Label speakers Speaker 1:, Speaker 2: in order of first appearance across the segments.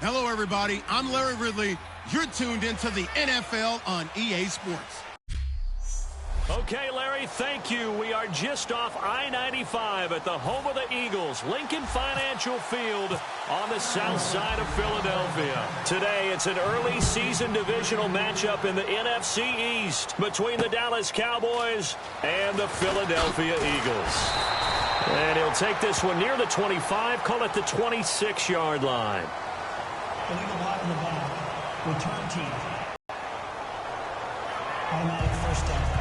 Speaker 1: Hello, everybody. I'm Larry Ridley. You're tuned into the NFL on EA Sports.
Speaker 2: Okay, Larry, thank you. We are just off I-95 at the home of the Eagles, Lincoln Financial Field on the south side of Philadelphia. Today, it's an early season divisional matchup in the NFC East between the Dallas Cowboys and the Philadelphia Eagles. And he'll take this one near the 25, call it the 26-yard line.
Speaker 3: Illegal block in the back. Return team. Automatic first down.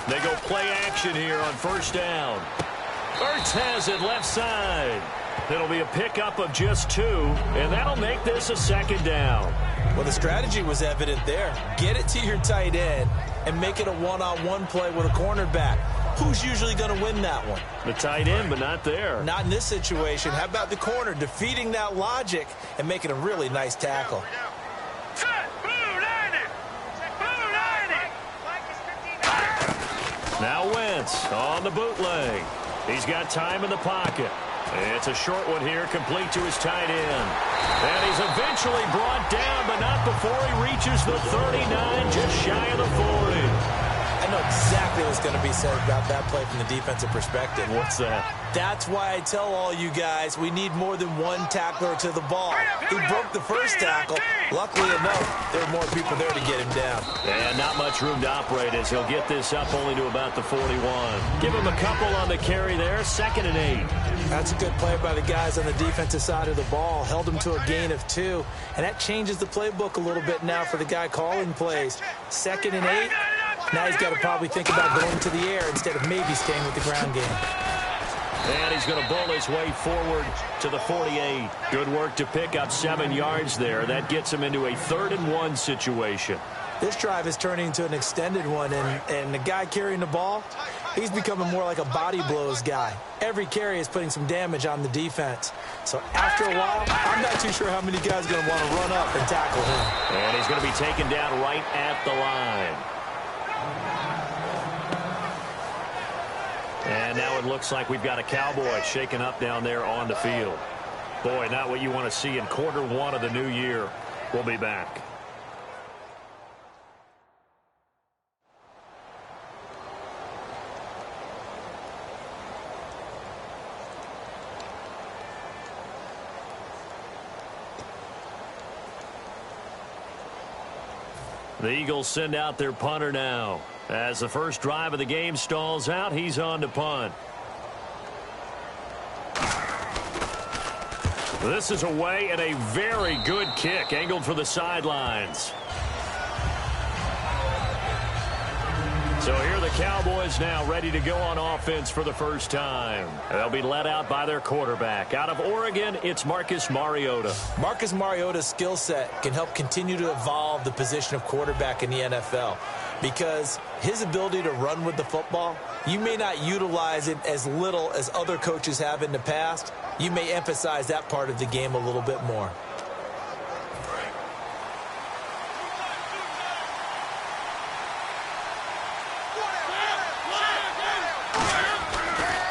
Speaker 2: They go play action here on first down. Ertz has it left side. It'll be a pickup of just 2, and that'll make this a second down.
Speaker 4: Well, the strategy was evident there. Get it to your tight end and make it a one-on-one play with a cornerback. Who's usually going to win that one?
Speaker 2: The tight end, but not there.
Speaker 4: Not in this situation. How about the corner defeating that logic and making a really nice tackle?
Speaker 2: Now Wentz on the bootleg. He's got time in the pocket. It's a short one here, complete to his tight end. And he's eventually brought down, but not before he reaches the 39, just shy of the 40.
Speaker 4: I know exactly what's going to be said about that play from the defensive perspective.
Speaker 2: What's that?
Speaker 4: That's why I tell all you guys we need more than one tackler to the ball. He broke the first tackle. Luckily enough, there were more people there to get him down.
Speaker 2: And not much room to operate as he'll get this up only to about the 41. Give him a couple on the carry there, 2nd and 8.
Speaker 4: That's a good play by the guys on the defensive side of the ball. Held him to a gain of 2. And that changes the playbook a little bit now for the guy calling plays. 2nd and 8. Now he's got to probably think about going to the air instead of maybe staying with the ground game.
Speaker 2: And he's going to bull his way forward to the 48. Good work to pick up 7 yards there. That gets him into a 3rd and 1 situation.
Speaker 4: This drive is turning into an extended one, and the guy carrying the ball, he's becoming more like a body blows guy. Every carry is putting some damage on the defense. So after a while, I'm not too sure how many guys are going to want to run up and tackle him.
Speaker 2: And he's going to be taken down right at the line. And now it looks like we've got a Cowboy shaken up down there on the field. Boy, not what you want to see in quarter 1 of the new year. We'll be back. The Eagles send out their punter now. As the first drive of the game stalls out, he's on to punt. This is away and a very good kick, angled for the sidelines. So here are the Cowboys now ready to go on offense for the first time. They'll be led out by their quarterback. Out of Oregon, it's Marcus Mariota.
Speaker 4: Marcus Mariota's skill set can help continue to evolve the position of quarterback in the NFL because his ability to run with the football, you may not utilize it as little as other coaches have in the past. You may emphasize that part of the game a little bit more.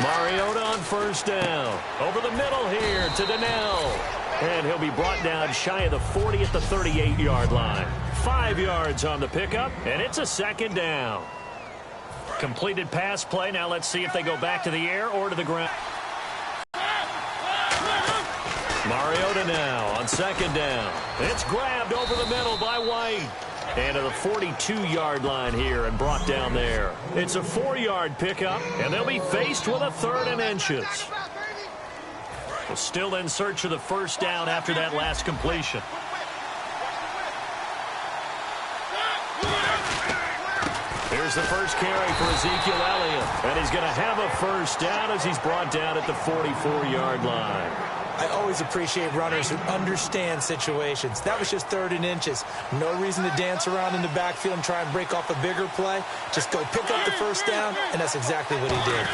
Speaker 2: Mariota on first down. Over the middle here to Donnell. And he'll be brought down shy of the 40 at the 38-yard line. 5 yards on the pickup, and it's a second down. Completed pass play. Now let's see if they go back to the air or to the ground. Mariota now on second down. It's grabbed over the middle by White. And to the 42-yard line here and brought down there. It's a 4-yard pickup, and they'll be faced with a 3rd and inches. Well, still in search of the first down after that last completion. Here's the first carry for Ezekiel Elliott. And he's going to have a first down as he's brought down at the 44-yard line.
Speaker 4: I always appreciate runners who understand situations. That was just 3rd and inches. No reason to dance around in the backfield and try and break off a bigger play. Just go pick up the first down, and that's exactly what he did.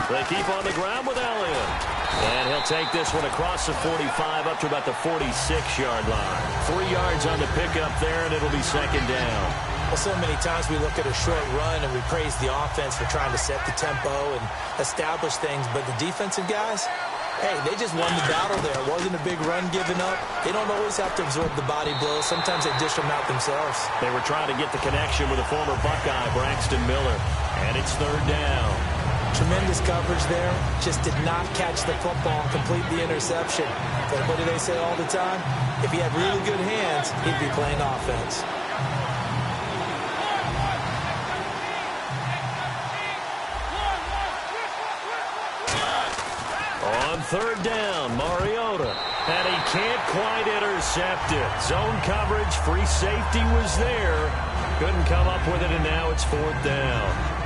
Speaker 2: They keep on the ground with Elliott. And he'll take this one across the 45 up to about the 46-yard line. 3 yards on the pickup there, and it'll be 2nd down.
Speaker 4: Well, so many times we look at a short run and we praise the offense for trying to set the tempo and establish things, but the defensive guys, hey, they just won the battle there. It wasn't a big run given up. They don't always have to absorb the body blows. Sometimes they dish them out themselves.
Speaker 2: They were trying to get the connection with a former Buckeye, Braxton Miller, and it's 3rd down.
Speaker 4: Tremendous coverage there. Just did not catch the football and complete the interception. But what do they say all the time? If he had really good hands, he'd be playing offense.
Speaker 2: On 3rd down, Mariota. And he can't quite intercept it. Zone coverage, free safety was there. Couldn't come up with it, and now it's 4th down.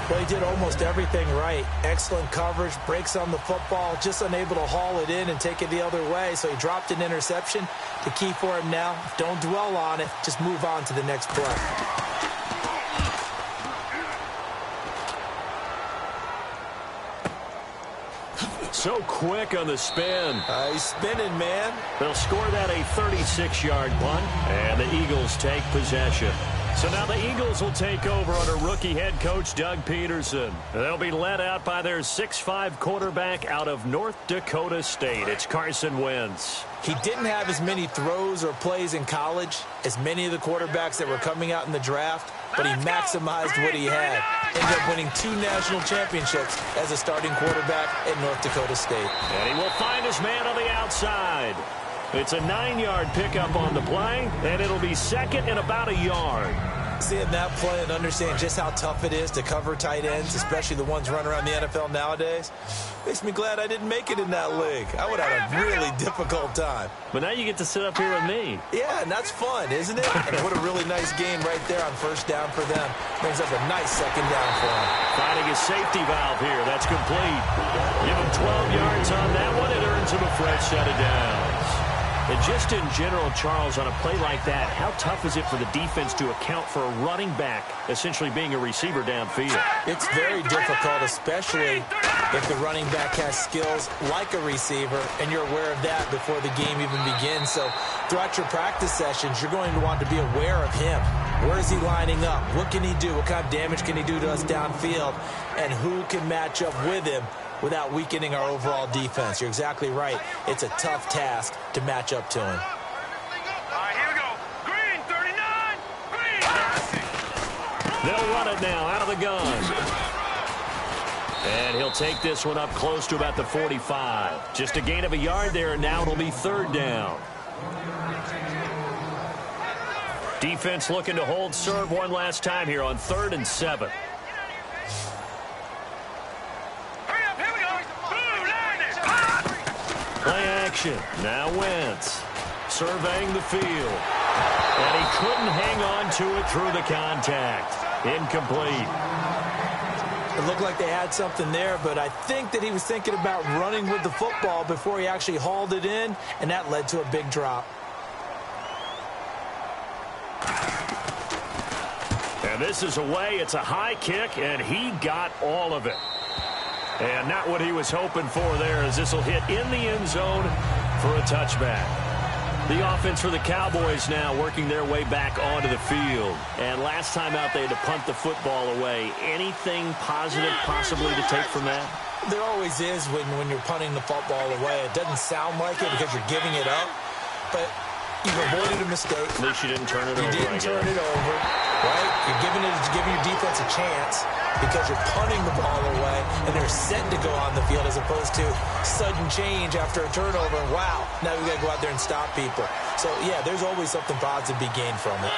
Speaker 4: Well, he did almost everything right. Excellent coverage, breaks on the football, just unable to haul it in and take it the other way. So he dropped an interception. The key for him now, don't dwell on it. Just move on to the next play.
Speaker 2: So quick on the spin.
Speaker 4: He's spinning, man.
Speaker 2: They'll score that a 36-yard punt, and the Eagles take possession. So now the Eagles will take over under rookie head coach Doug Peterson. They'll be led out by their 6'5" quarterback out of North Dakota State. It's Carson Wentz.
Speaker 4: He didn't have as many throws or plays in college as many of the quarterbacks that were coming out in the draft, but he maximized what he had. Ended up winning 2 national championships as a starting quarterback at North Dakota State.
Speaker 2: And he will find his man on the outside. It's a 9-yard pickup on the play, and it'll be 2nd and about a yard.
Speaker 4: Seeing that play and understand just how tough it is to cover tight ends, especially the ones running around the NFL nowadays, makes me glad I didn't make it in that league. I would have had a really difficult time.
Speaker 2: But now you get to sit up here with me.
Speaker 4: Yeah, and that's fun, isn't it? And what a really nice game right there on 1st down for them. Brings up a nice 2nd down for them.
Speaker 2: Finding a safety valve here. That's complete. Give him 12 yards on that one. It earns him a fresh set of downs. And just in general, Charles, on a play like that, how tough is it for the defense to account for a running back essentially being a receiver downfield?
Speaker 4: It's very difficult, especially if the running back has skills like a receiver, and you're aware of that before the game even begins. So throughout your practice sessions, you're going to want to be aware of him. Where is he lining up? What can he do? What kind of damage can he do to us downfield? And who can match up with him without weakening our overall defense? You're exactly right. It's a tough task to match up to him.
Speaker 5: All right, here we go. Green, 39. Green.
Speaker 2: They'll run it now out of the gun. And he'll take this one up close to about the 45. Just a gain of a yard there, and now it'll be 3rd down. Defense looking to hold serve one last time here on 3rd and 7. Play action. Now Wentz surveying the field. And he couldn't hang on to it through the contact. Incomplete.
Speaker 4: It looked like they had something there, but I think that he was thinking about running with the football before he actually hauled it in, and that led to a big drop.
Speaker 2: And this is away. It's a high kick, and he got all of it. And not what he was hoping for there, as this will hit in the end zone for a touchback. The offense for the Cowboys now working their way back onto the field. And last time out, they had to punt the football away. Anything positive possibly to take from that?
Speaker 4: There always is when you're punting the football away. It doesn't sound like it because you're giving it up, but you've avoided a mistake.
Speaker 2: At least you didn't turn it over.
Speaker 4: You didn't turn it over, right? You're giving your defense a chance because you're punting the ball away, and they're set to go on the field as opposed to sudden change after a turnover. And wow, now we got to go out there and stop people. So, yeah, there's always something positive to be gained from it.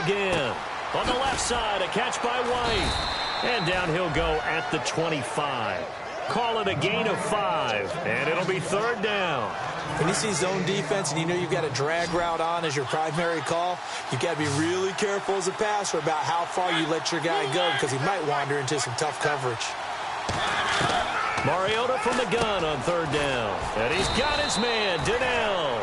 Speaker 2: Again, on the left side, a catch by White. And down he'll go at the 25. Call it a gain of 5, and it'll be 3rd down.
Speaker 4: When you see zone defense and you know you've got a drag route on as your primary call, you've got to be really careful as a passer about how far you let your guy go because he might wander into some tough coverage.
Speaker 2: Mariota from the gun on third down. And he's got his man, Donnell.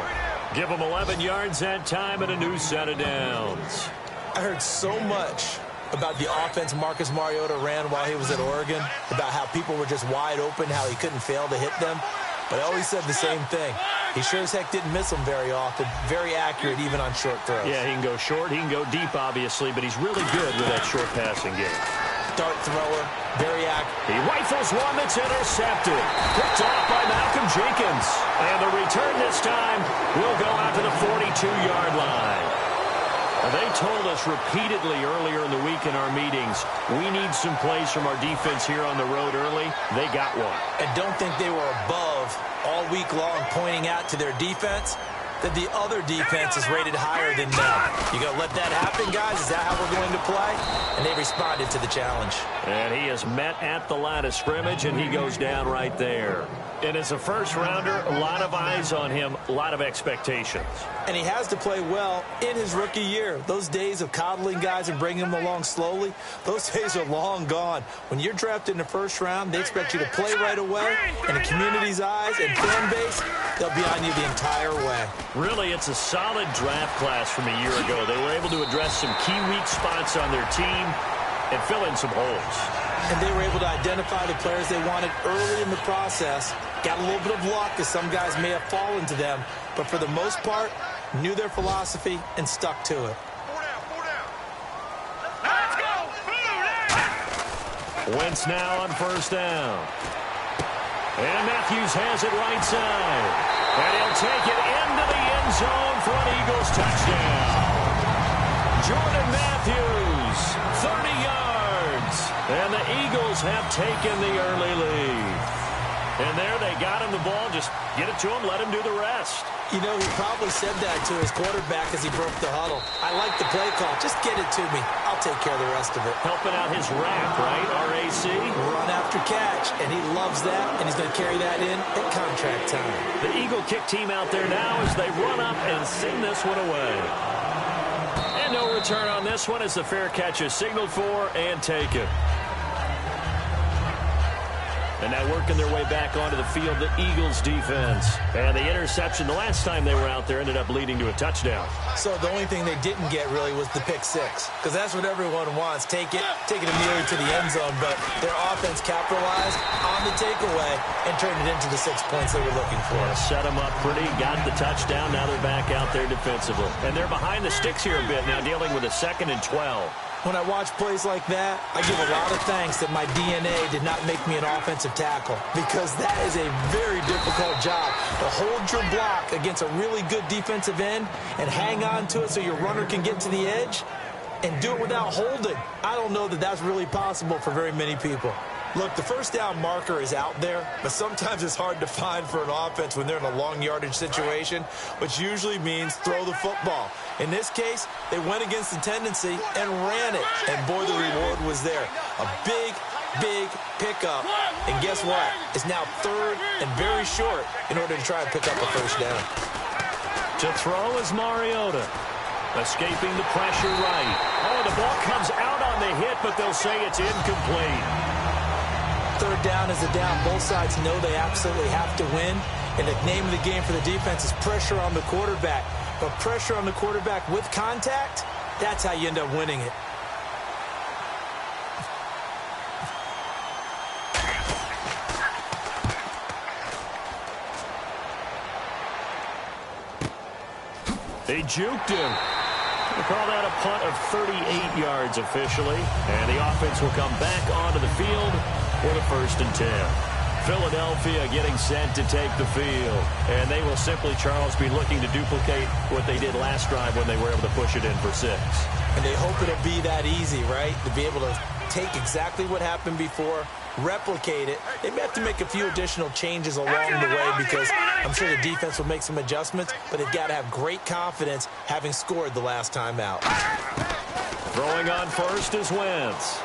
Speaker 2: Give him 11 yards that time and a new set of downs.
Speaker 4: I heard so much about the offense Marcus Mariota ran while he was at Oregon, about how people were just wide open, how he couldn't fail to hit them. But I always said the same thing. He sure as heck didn't miss them very often. Very accurate even on short throws.
Speaker 2: Yeah, he can go short, he can go deep, obviously, but he's really good with that short passing game.
Speaker 4: Dart thrower, very accurate.
Speaker 2: He rifles one that's intercepted. Picked off by Malcolm Jenkins. And the return this time will go out to the 42-yard line. They told us repeatedly earlier in the week in our meetings, we need some plays from our defense here on the road early. They got one.
Speaker 4: And don't think they were above all week long pointing out to their defense that the other defense is rated higher than them. You going to let that happen, guys? Is that how we're going to play? And they responded to the challenge.
Speaker 2: And he is met at the line of scrimmage, and he goes down right there. And as a first-rounder, a lot of eyes on him, a lot of expectations.
Speaker 4: And he has to play well in his rookie year. Those days of coddling guys and bringing them along slowly, those days are long gone. When you're drafted in the first round, they expect you to play right away. And the community's eyes and fan base, they'll be on you the entire way.
Speaker 2: Really, it's a solid draft class from a year ago. They were able to address some key weak spots on their team and fill in some holes.
Speaker 4: And they were able to identify the players they wanted early in the process. Got a little bit of luck, as some guys may have fallen to them. But for the most part, knew their philosophy and stuck to it.
Speaker 5: Let's go!
Speaker 2: Wentz now on first down. And Matthews has it right side. And he'll take it into the end zone for an Eagles touchdown. Jordan Matthews, 30 yards. And the Eagles have taken the early lead. And there they got him the ball. Just get it to him, let him do the rest.
Speaker 4: You know, he probably said that to his quarterback as he broke the huddle. I like the play call. Just get it to me. I'll take care of the rest of it.
Speaker 2: Helping out his rap, right? RAC.
Speaker 4: Run after catch. And he loves that, and he's going to carry that in at contract time.
Speaker 2: The Eagle kick team out there now as they run up and send this one away. And no return on this one as the fair catch is signaled for and taken. And now working their way back onto the field, the Eagles defense. And the interception the last time they were out there ended up leading to a touchdown.
Speaker 4: So the only thing they didn't get really was the pick six, because that's what everyone wants. Take it immediately to the end zone, but their offense capitalized on the takeaway and turned it into the 6 points they were looking for.
Speaker 2: Set them up pretty, got the touchdown. Now they're back out there defensively. And they're behind the sticks here a bit now, dealing with a 2nd and 12.
Speaker 4: When I watch plays like that, I give a lot of thanks that my DNA did not make me an offensive tackle, because that is a very difficult job to hold your block against a really good defensive end and hang on to it so your runner can get to the edge and do it without holding. I don't know that that's really possible for very many people. Look, the first down marker is out there, but sometimes it's hard to find for an offense when they're in a long yardage situation, which usually means throw the football. In this case, they went against the tendency and ran it. And boy, the reward was there. A big pickup. And guess what? It's now 3rd and very short in order to try and pick up a first down.
Speaker 2: To throw is Mariota. Escaping the pressure right. Oh, the ball comes out on the hit, but they'll say it's incomplete.
Speaker 4: 3rd down is a down. Both sides know they absolutely have to win. And the name of the game for the defense is pressure on the quarterback. But pressure on the quarterback with contact, that's how you end up winning it.
Speaker 2: They juked him. We'll call that a punt of 38 yards officially. And the offense will come back onto the field for the 1st and 10. Philadelphia getting set to take the field. And they will simply, Charles, be looking to duplicate what they did last drive when they were able to push it in for 6.
Speaker 4: And they hope it'll be that easy, right? To be able to take exactly what happened before, replicate it. They may have to make a few additional changes along the way, because I'm sure the defense will make some adjustments, but they've got to have great confidence having scored the last time out.
Speaker 2: Throwing on first is Wentz.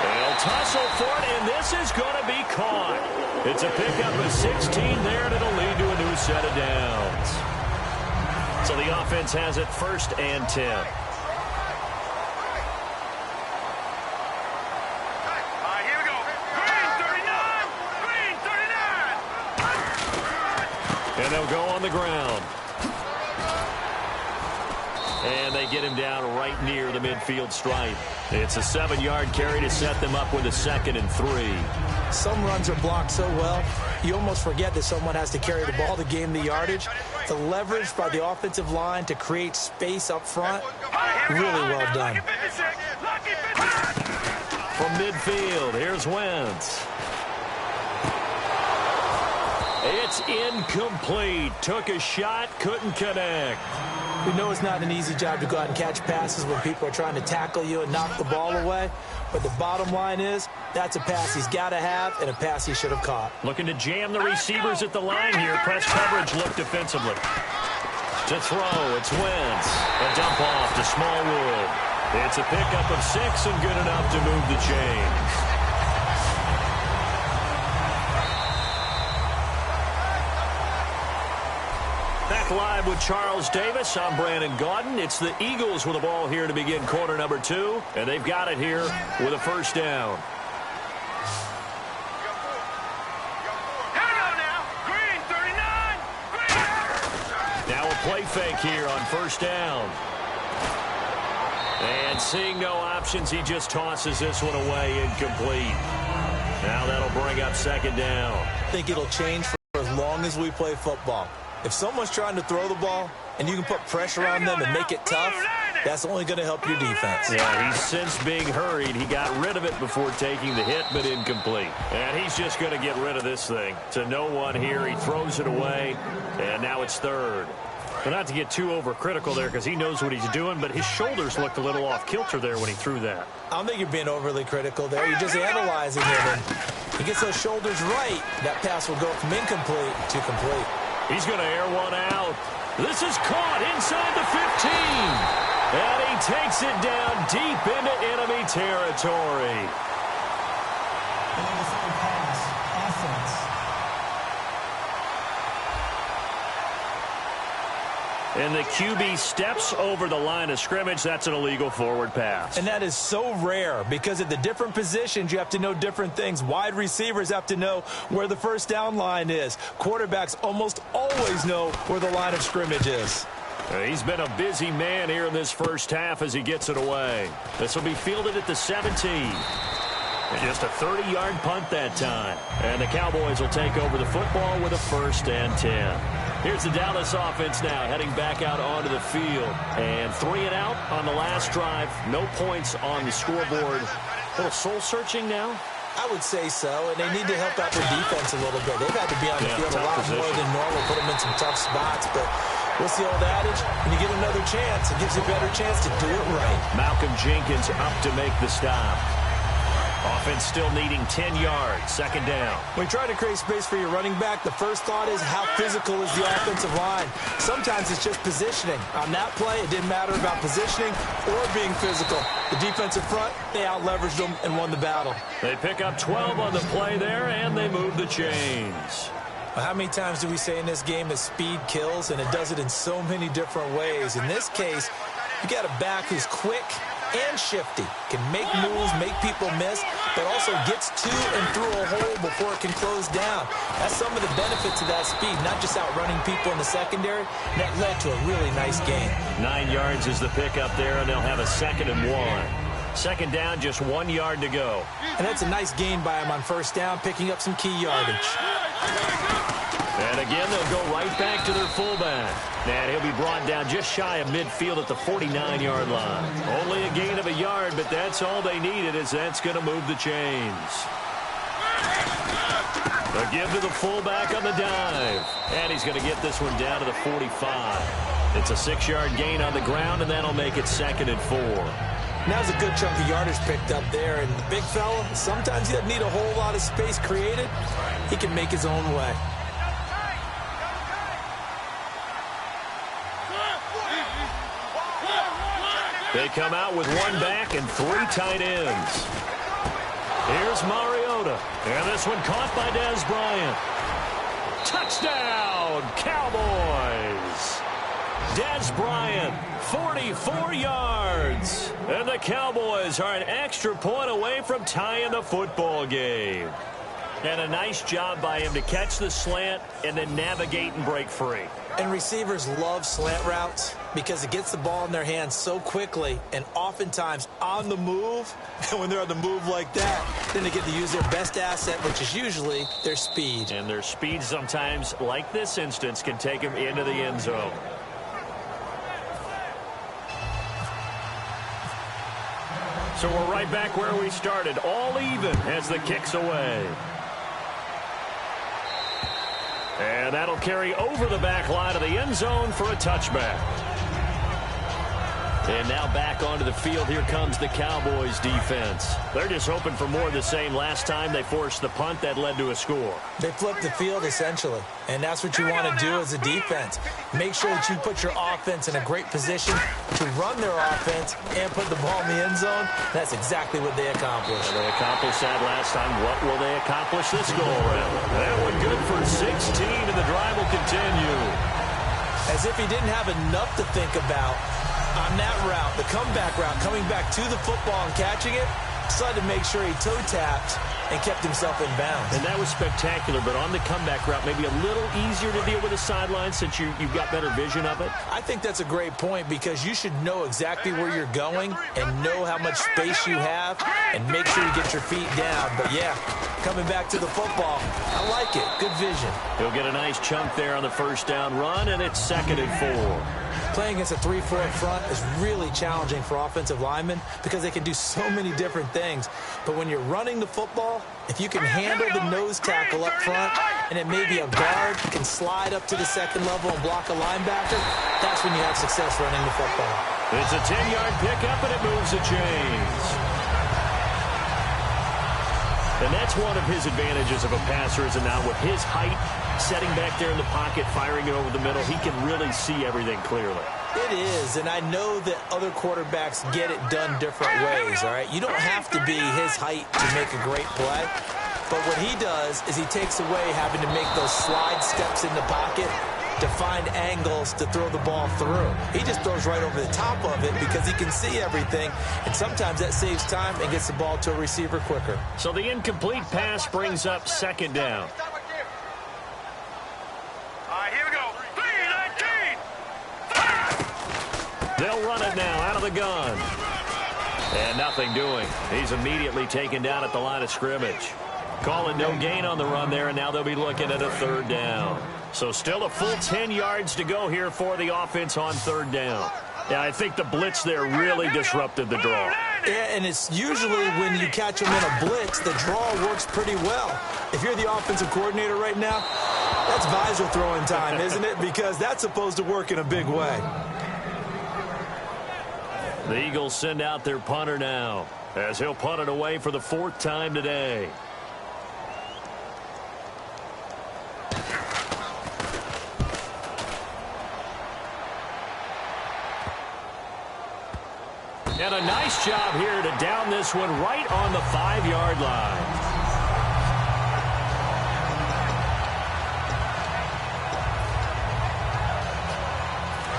Speaker 2: They'll tussle for it, and this is going to be caught. It's a pickup of 16 there, and it'll lead to a new set of downs. So the offense has it 1st and 10.
Speaker 5: All right, here we go.
Speaker 2: And they'll go on the ground. And they get him down right near the midfield stripe. It's a 7-yard carry to set them up with a 2nd and 3.
Speaker 4: Some runs are blocked so well, you almost forget that someone has to carry the ball to gain the yardage. The leverage by the offensive line to create space up front, really well done.
Speaker 2: From midfield, here's Wentz. It's incomplete. Took a shot, couldn't connect.
Speaker 4: We know it's not an easy job to go out and catch passes when people are trying to tackle you and knock the ball away. But the bottom line is, that's a pass he's got to have and a pass he should have caught.
Speaker 2: Looking to jam the receivers at the line here. Press coverage look defensively. To throw, it's Wentz. A dump off to Smallwood. It's a pickup of 6 and good enough to move the chains. Back live with Charles Davis. I'm Brandon Gaudin. It's the Eagles with the ball here to begin quarter number 2, and they've got it here with a first down. Now a play fake here on first down. And seeing no options, he just tosses this one away, incomplete. Now that'll bring up 2nd down.
Speaker 4: I think it'll change for as long as we play football. If someone's trying to throw the ball and you can put pressure on them and make it tough, that's only going to help your defense.
Speaker 2: Yeah, he's since being hurried. He got rid of it before taking the hit, but incomplete. And he's just going to get rid of this thing. To no one here. He throws it away, and now it's 3rd. But not to get too overcritical there because he knows what he's doing, but his shoulders looked a little off kilter there when he threw that.
Speaker 4: I don't think you're being overly critical there. You're just analyzing him. And he gets those shoulders right. That pass will go from incomplete to complete.
Speaker 2: He's going to air one out. This is caught inside the 15. And he takes it down deep into enemy territory.
Speaker 3: Pass, offense.
Speaker 2: And the QB steps over the line of scrimmage. That's an illegal forward pass.
Speaker 4: And that is so rare because at the different positions, you have to know different things. Wide receivers have to know where the first down line is. Quarterbacks almost always know where the line of scrimmage is.
Speaker 2: He's been a busy man here in this first half as he gets it away. This will be fielded at the 17. And just a 30-yard punt that time. And the Cowboys will take over the football with a 1st and 10. Here's the Dallas offense now heading back out onto the field. And 3 and out on the last drive. No points on the scoreboard. A little soul-searching now?
Speaker 4: I would say so, and they need to help out their defense a little bit. They've had to be on the field a lot more than normal, put them in some tough spots. But what's the old adage? When you get another chance, it gives you a better chance to do it right.
Speaker 2: Malcolm Jenkins up to make the stop. Offense still needing 10 yards. 2nd down.
Speaker 4: When you try to create space for your running back, the first thought is how physical is the offensive line. Sometimes it's just positioning. On that play, it didn't matter about positioning or being physical. The defensive front, they out-leveraged them and won the battle.
Speaker 2: They pick up 12 on the play there, and they move the chains.
Speaker 4: Well, how many times do we say in this game that speed kills, and it does it in so many different ways? In this case, you got a back who's quick and shifty, can make moves, make people miss, but also gets to and through a hole before it can close down. That's some of the benefits of that speed, not just outrunning people in the secondary. And that led to a really nice game.
Speaker 2: 9 yards is the pickup there, and they'll have a 2nd and 1. 2nd down, just 1 yard to go.
Speaker 4: And that's a nice gain by him on first down, picking up some key yardage.
Speaker 2: And again, they'll go right back to their fullback. And he'll be brought down just shy of midfield at the 49-yard line. Only a gain of a yard, but that's all they needed, as that's going to move the chains. A give to the fullback on the dive. And he's going to get this one down to the 45. It's a 6-yard gain on the ground, and that'll make it 2nd and 4.
Speaker 4: Now's a good chunk of yardage picked up there. And the big fella, sometimes he doesn't need a whole lot of space created. He can make his own way.
Speaker 2: They come out with 1 back and 3 tight ends. Here's Mariota. And this one caught by Dez Bryant. Touchdown, Cowboys. Dez Bryant, 44 yards. And the Cowboys are an extra point away from tying the football game. And a nice job by him to catch the slant and then navigate and break free.
Speaker 4: And receivers love slant routes because it gets the ball in their hands so quickly and oftentimes on the move. And when they're on the move like that, then they get to use their best asset, which is usually their speed.
Speaker 2: And their speed sometimes, like this instance, can take them into the end zone. So we're right back where we started, all even as the kick's away. And that'll carry over the back line of the end zone for a touchback. And now back onto the field. Here comes the Cowboys defense. They're just hoping for more of the same. Last time they forced the punt that led to a score.
Speaker 4: They flipped the field, essentially. And that's what you want to do as a defense. Make sure that you put your offense in a great position to run their offense and put the ball in the end zone. That's exactly what they accomplished.
Speaker 2: They accomplished that last time. What will they accomplish this go-around? That one good for 16, and the drive will continue.
Speaker 4: As if he didn't have enough to think about on that route, the comeback route, coming back to the football and catching it, decided to make sure he toe-tapped and kept himself in bounds.
Speaker 2: And that was spectacular, but on the comeback route, maybe a little easier to deal with the sideline since you've got better vision of it?
Speaker 4: I think that's a great point because you should know exactly where you're going and know how much space you have and make sure you get your feet down. But, yeah, coming back to the football, I like it. Good vision.
Speaker 2: He'll get a nice chunk there on the first down run, and it's 2nd and 4.
Speaker 4: Playing against a 3-4 up front is really challenging for offensive linemen because they can do so many different things. But when you're running the football, if you can handle the nose tackle up front and then maybe a guard can slide up to the second level and block a linebacker, that's when you have success running the football.
Speaker 2: It's a 10-yard pickup, and it moves the chains. And that's one of his advantages of a passer, is now with his height, setting back there in the pocket, firing it over the middle, he can really see everything clearly.
Speaker 4: It is, and I know that other quarterbacks get it done different ways, all right? You don't have to be his height to make a great play, but what he does is he takes away having to make those slide steps in the pocket to find angles to throw the ball through. He just throws right over the top of it because he can see everything, and sometimes that saves time and gets the ball to a receiver quicker.
Speaker 2: So the incomplete pass brings up 2nd down.
Speaker 5: Here we go. 3-19.
Speaker 2: They'll run it now out of the gun. And nothing doing. He's immediately taken down at the line of scrimmage. Call it no gain on the run there, and now they'll be looking at a 3rd down. So still a full 10 yards to go here for the offense on 3rd down. Yeah, I think the blitz there really disrupted the draw.
Speaker 4: Yeah, and it's usually when you catch them in a blitz, the draw works pretty well. If you're the offensive coordinator right now, that's visor throwing time, isn't it? Because that's supposed to work in a big way.
Speaker 2: The Eagles send out their punter now, as he'll punt it away for the 4th time today. And a nice job here to down this one right on the 5-yard line.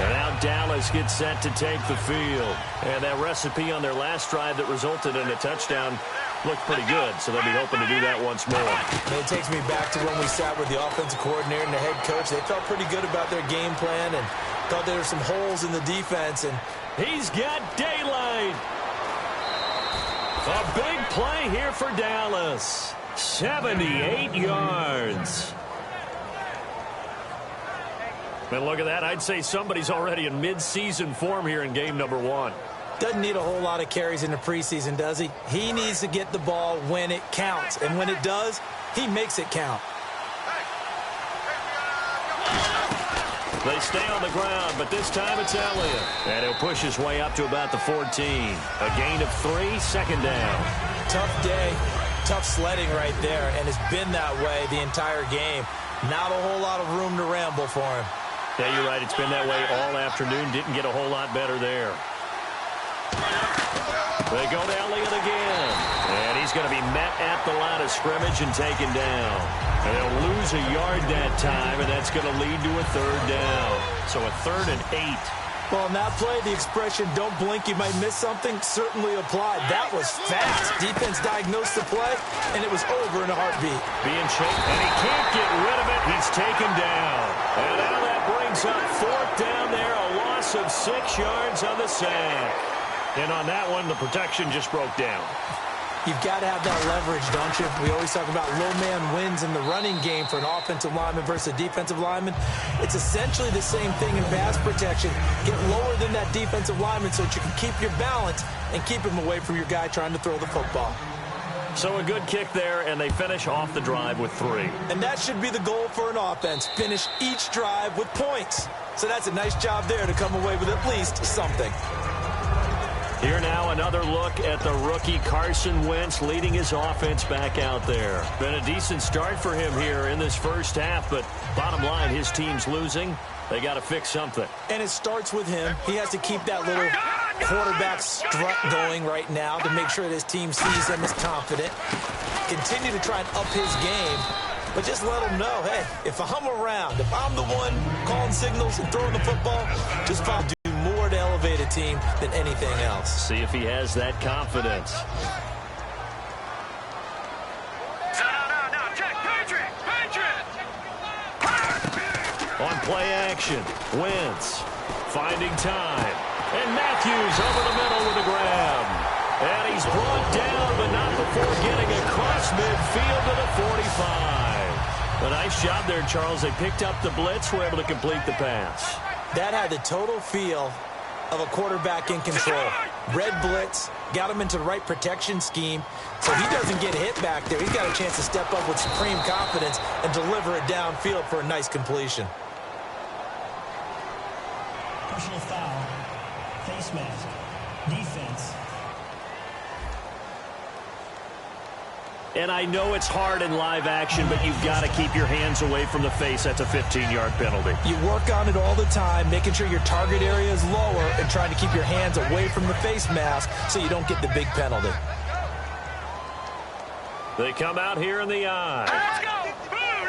Speaker 2: And now Dallas gets set to take the field. And that recipe on their last drive that resulted in a touchdown looked pretty good, so they'll be hoping to do that once more.
Speaker 4: And it takes me back to when we sat with the offensive coordinator and the head coach. They felt pretty good about their game plan and thought there were some holes in the defense. And
Speaker 2: he's got daylight. A big play here for Dallas. 78 yards. And look at that. I'd say somebody's already in mid-season form here in game number 1.
Speaker 4: Doesn't need a whole lot of carries in the preseason, does he? He needs to get the ball when it counts. And when it does, he makes it count.
Speaker 2: They stay on the ground, but this time it's Elliott. And he'll push his way up to about the 14. A gain of 3, 2nd down.
Speaker 4: Tough day, tough sledding right there, and it's been that way the entire game. Not a whole lot of room to ramble for him.
Speaker 2: Yeah, you're right. It's been that way all afternoon. Didn't get a whole lot better there. They go to Elliott again. And he's going to be met at the line of scrimmage and taken down. And they'll lose a yard that time, and that's going to lead to a 3rd down. So a 3rd and 8.
Speaker 4: Well, in that play, the expression, don't blink, you might miss something, certainly applied. That was fast. Defense diagnosed the play, and it was over in a heartbeat.
Speaker 2: Being chased, and he can't get rid of it. He's taken down. And now that brings up fourth down there, a loss of 6 yards on the sack. And on that one, the protection just broke down.
Speaker 4: You've got to have that leverage, don't you? We always talk about low man wins in the running game for an offensive lineman versus a defensive lineman. It's essentially the same thing in pass protection. Get lower than that defensive lineman so that you can keep your balance and keep him away from your guy trying to throw the football.
Speaker 2: So a good kick there, and they finish off the drive with 3.
Speaker 4: And that should be the goal for an offense. Finish each drive with points. So that's a nice job there to come away with at least something.
Speaker 2: Here now, another look at the rookie Carson Wentz leading his offense back out there. Been a decent start for him here in this first half, but bottom line, his team's losing. They got to fix something.
Speaker 4: And it starts with him. He has to keep that little quarterback strut going right now to make sure that his team sees him as confident. Continue to try and up his game, but just let him know, hey, if I'm around, if I'm the one calling signals and throwing the football, just follow. To elevate a team than anything else.
Speaker 2: See if he has that confidence.
Speaker 5: No, check, Patriot!
Speaker 2: On play action, Wentz finding time. And Matthews over the middle with a grab. And he's brought down, but not before getting across midfield to the 45. A nice job there, Charles. They picked up the blitz, were able to complete the pass.
Speaker 4: That had the total feel of a quarterback in control. Red blitz, got him into the right protection scheme, so he doesn't get hit back there. He's got a chance to step up with supreme confidence and deliver it downfield for a nice completion.
Speaker 3: Personal foul. Face mask. Defense.
Speaker 2: And I know it's hard in live action, but you've got to keep your hands away from the face. That's a 15-yard penalty.
Speaker 4: You work on it all the time, making sure your target area is lower and trying to keep your hands away from the face mask so you don't get the big penalty.
Speaker 2: They come out here in the eye.
Speaker 5: Let's go! Blue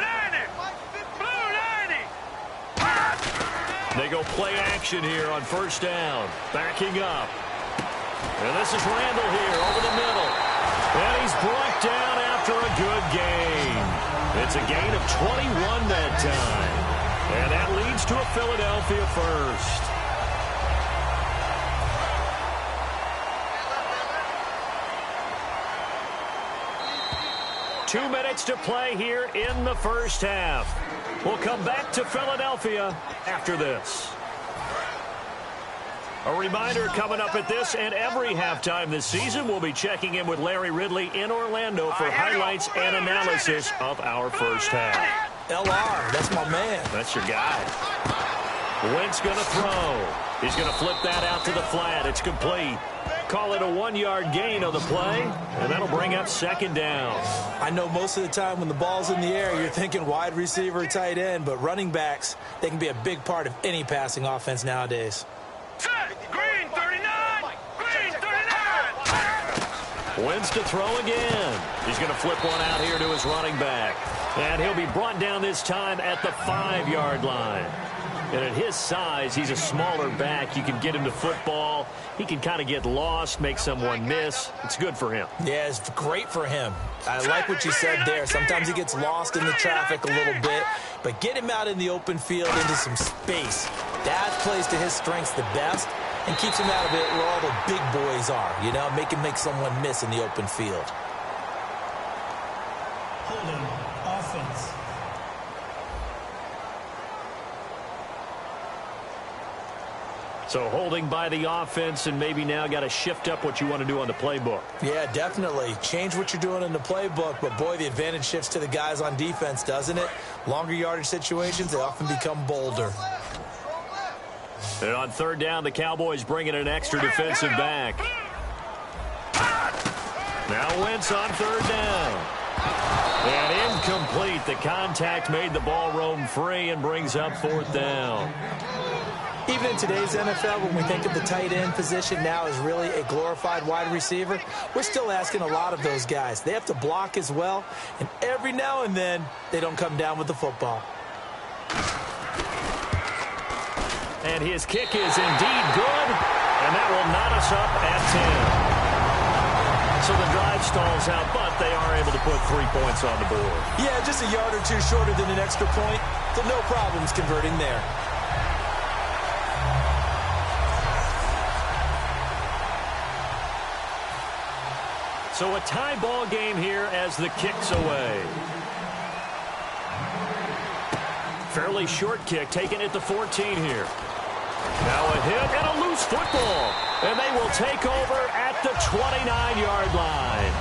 Speaker 5: 90!
Speaker 2: They go play action here on first down. Backing up. And this is Randall here over the middle. And he's brought down after a good gain. It's a gain of 21 that time. And that leads to a Philadelphia first. Two minutes to play here in the first half. We'll come back to Philadelphia after this. A reminder coming up at this and every halftime this season, we'll be checking in with Larry Ridley in Orlando for highlights and analysis of our first half.
Speaker 4: LR, that's my man.
Speaker 2: That's your guy. Wentz going to throw. He's going to flip that out to the flat. It's complete. Call it a 1-yard gain on the play, and that'll bring up second down.
Speaker 4: I know most of the time when the ball's in the air, you're thinking wide receiver, tight end, but running backs, they can be a big part of any passing offense nowadays.
Speaker 5: Green 39! Green 39!
Speaker 2: Wentz to throw again. He's going to flip one out here to his running back. And he'll be brought down this time at the 5-yard line. And at his size, he's a smaller back. You can get him to football. He can kind of get lost, make someone miss. It's good for him.
Speaker 4: Yeah, it's great for him. I like what you said there. Sometimes he gets lost in the traffic a little bit, but get him out in the open field into some space. That plays to his strengths the best and keeps him out of it where all the big boys are, you know, make someone miss in the open field.
Speaker 3: Holding. Offense.
Speaker 2: So holding by the offense, and maybe now got to shift up what you want to do on the playbook.
Speaker 4: Yeah, definitely. Change what you're doing in the playbook, but boy, the advantage shifts to the guys on defense, doesn't it? Longer yardage situations, they often become bolder.
Speaker 2: And on third down, the Cowboys bring in an extra defensive back. Now Wentz on third down. And incomplete. The contact made the ball roam free and brings up fourth down.
Speaker 4: Even in today's NFL, when we think of the tight end position now as really a glorified wide receiver, we're still asking a lot of those guys. They have to block as well, and every now and then, they don't come down with the football.
Speaker 2: And his kick is indeed good, and that will knot us up at 10. So the drive stalls out, but they are able to put 3 points on the board.
Speaker 4: Yeah, just a yard or two shorter than an extra point, so no problems converting there.
Speaker 2: So a tie ball game here as the kick's away. Fairly short kick, taken at the 14 here. Now a hit and a loose football. And they will take over at the 29-yard line.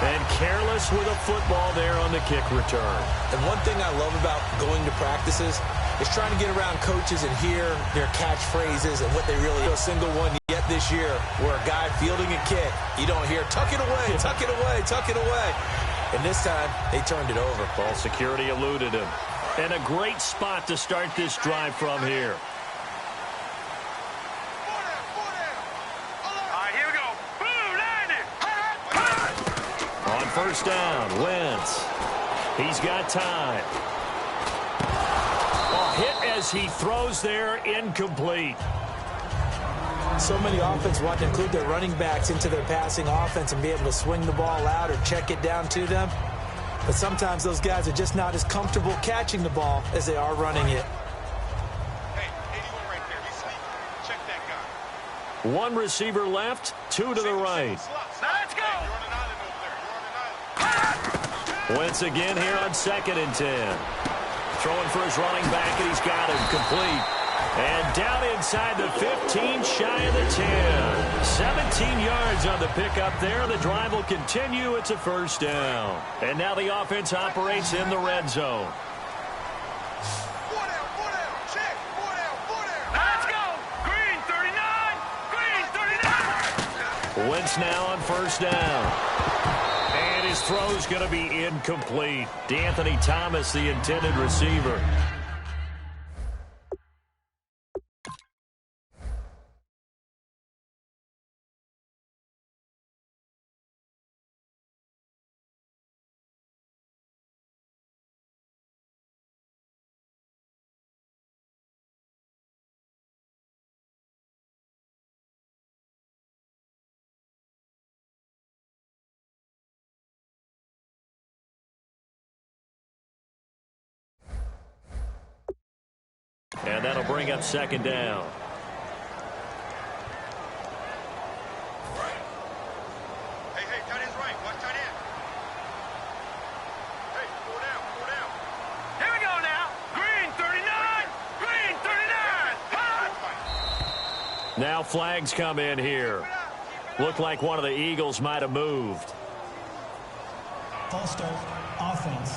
Speaker 2: And careless with a football there on the kick return.
Speaker 4: And one thing I love about going to practices is trying to get around coaches and hear their catchphrases and what they really do. A single one yet this year where a guy fielding a kick, you don't hear, tuck it away, tuck it away, tuck it away. And this time, they turned it over.
Speaker 2: Ball security eluded him. And a great spot to start this drive from here.
Speaker 5: All right, here we go. Blue line it.
Speaker 2: On first down, Wentz. He's got time. A hit as he throws there, incomplete.
Speaker 4: So many offenses want to include their running backs into their passing offense and be able to swing the ball out or check it down to them. But sometimes those guys are just not as comfortable catching the ball as they are running it.
Speaker 5: Hey, 81 right there. He's sleeping. Check that guy.
Speaker 2: One receiver left, two to the right.
Speaker 5: Now let's go. You're on an island over there. You're on an island.
Speaker 2: Wentz again here on 2nd and 10. Throwing for his running back, and he's got him complete. And down inside the 15, shy of the 10. 17 yards on the pickup there. The drive will continue. It's a first down. And now the offense operates in the red zone.
Speaker 5: 4 down, 4 down. Check. 4 down, 4 down. Let's go. Green 39. Green 39.
Speaker 2: Wentz now on first down. And his throw's going to be incomplete. D'Anthony Thomas, the intended receiver. And that'll bring up 2nd down.
Speaker 5: Hey, tight end's right. Watch tight end. Hey, 4 down, 4 down. Here we go now. Green 39. Green 39.
Speaker 2: Now flags come in here. Looked like one of the Eagles might have moved.
Speaker 3: False start, offense.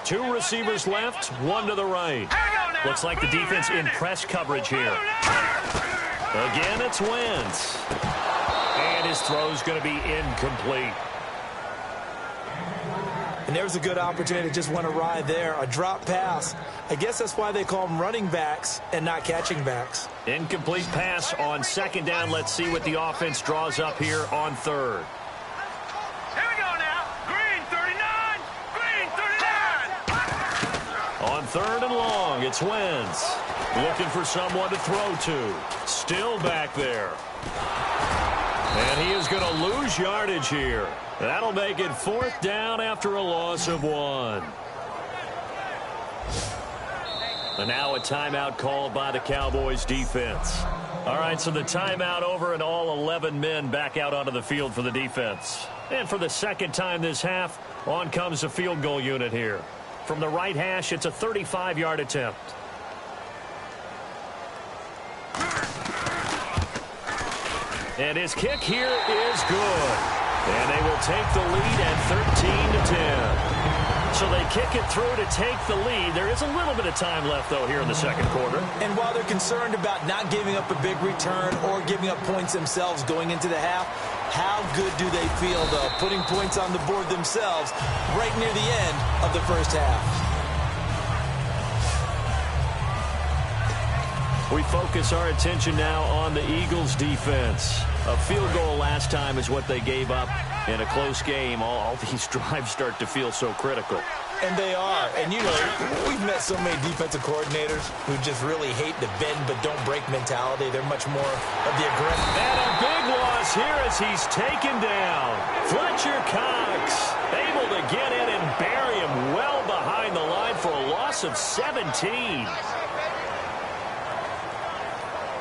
Speaker 2: Two receivers left, one to the right. Looks like the defense in press coverage here. Again, it's Wentz. And his throw's going to be incomplete.
Speaker 4: And there's a good opportunity to just want to ride there. A drop pass. I guess that's why they call them running backs and not catching backs.
Speaker 2: Incomplete pass on 2nd down. Let's see what the offense draws up here on 3rd.
Speaker 5: Here we go now. Green 39. Green 39.
Speaker 2: On 3rd and long, it's Wentz. Looking for someone to throw to. Still back there. And he is going to lose yardage here. That'll make it 4th down after a loss of 1. And now a timeout called by the Cowboys defense. All right, so the timeout over and all 11 men back out onto the field for the defense. And for the 2nd time this half, on comes the field goal unit here. From the right hash, it's a 35-yard attempt. And his kick here is good. And they will take the lead at 13-10. So they kick it through to take the lead. There is a little bit of time left, though, here in the 2nd quarter.
Speaker 4: And while they're concerned about not giving up a big return or giving up points themselves going into the half, how good do they feel, though, putting points on the board themselves right near the end of the first half?
Speaker 2: We focus our attention now on the Eagles' defense. A field goal last time is what they gave up in a close game. All these drives start to feel so critical.
Speaker 4: And they are. And, you know, we've met so many defensive coordinators who just really hate the bend but don't break mentality. They're much more of the aggressive.
Speaker 2: And a big loss here as he's taken down. Fletcher Cox able to get in and bury him well behind the line for a loss of 17.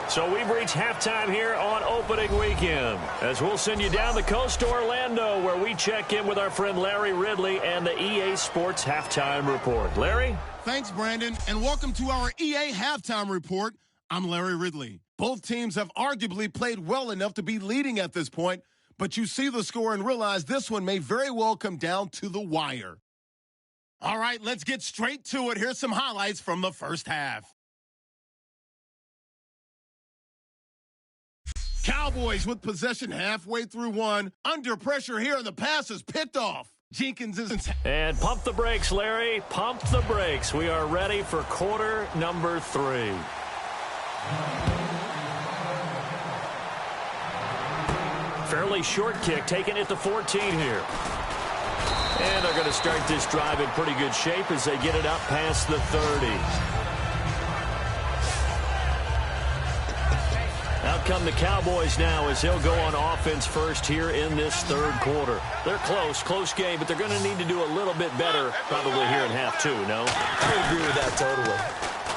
Speaker 2: So we've reached halftime here on opening weekend, as we'll send you down the coast to Orlando, where we check in with our friend Larry Ridley and the EA Sports Halftime Report. Larry?
Speaker 1: Thanks, Brandon, and welcome to our EA Halftime Report. I'm Larry Ridley. Both teams have arguably played well enough to be leading at this point, but you see the score and realize this one may very well come down to the wire. All right, let's get straight to it. Here's some highlights from the first half. Cowboys with possession halfway through one. Under pressure here, and the pass is picked off. Jenkins isn't.
Speaker 2: And pump the brakes, Larry. Pump the brakes. We are ready for quarter number 3. Fairly short kick, taking it to 14 here. And they're going to start this drive in pretty good shape as they get it up past the 30. Out come the Cowboys now as they'll go on offense first here in this third quarter. They're close game, but they're going to need to do a little bit better probably here in half 2, no?
Speaker 4: I agree with that totally.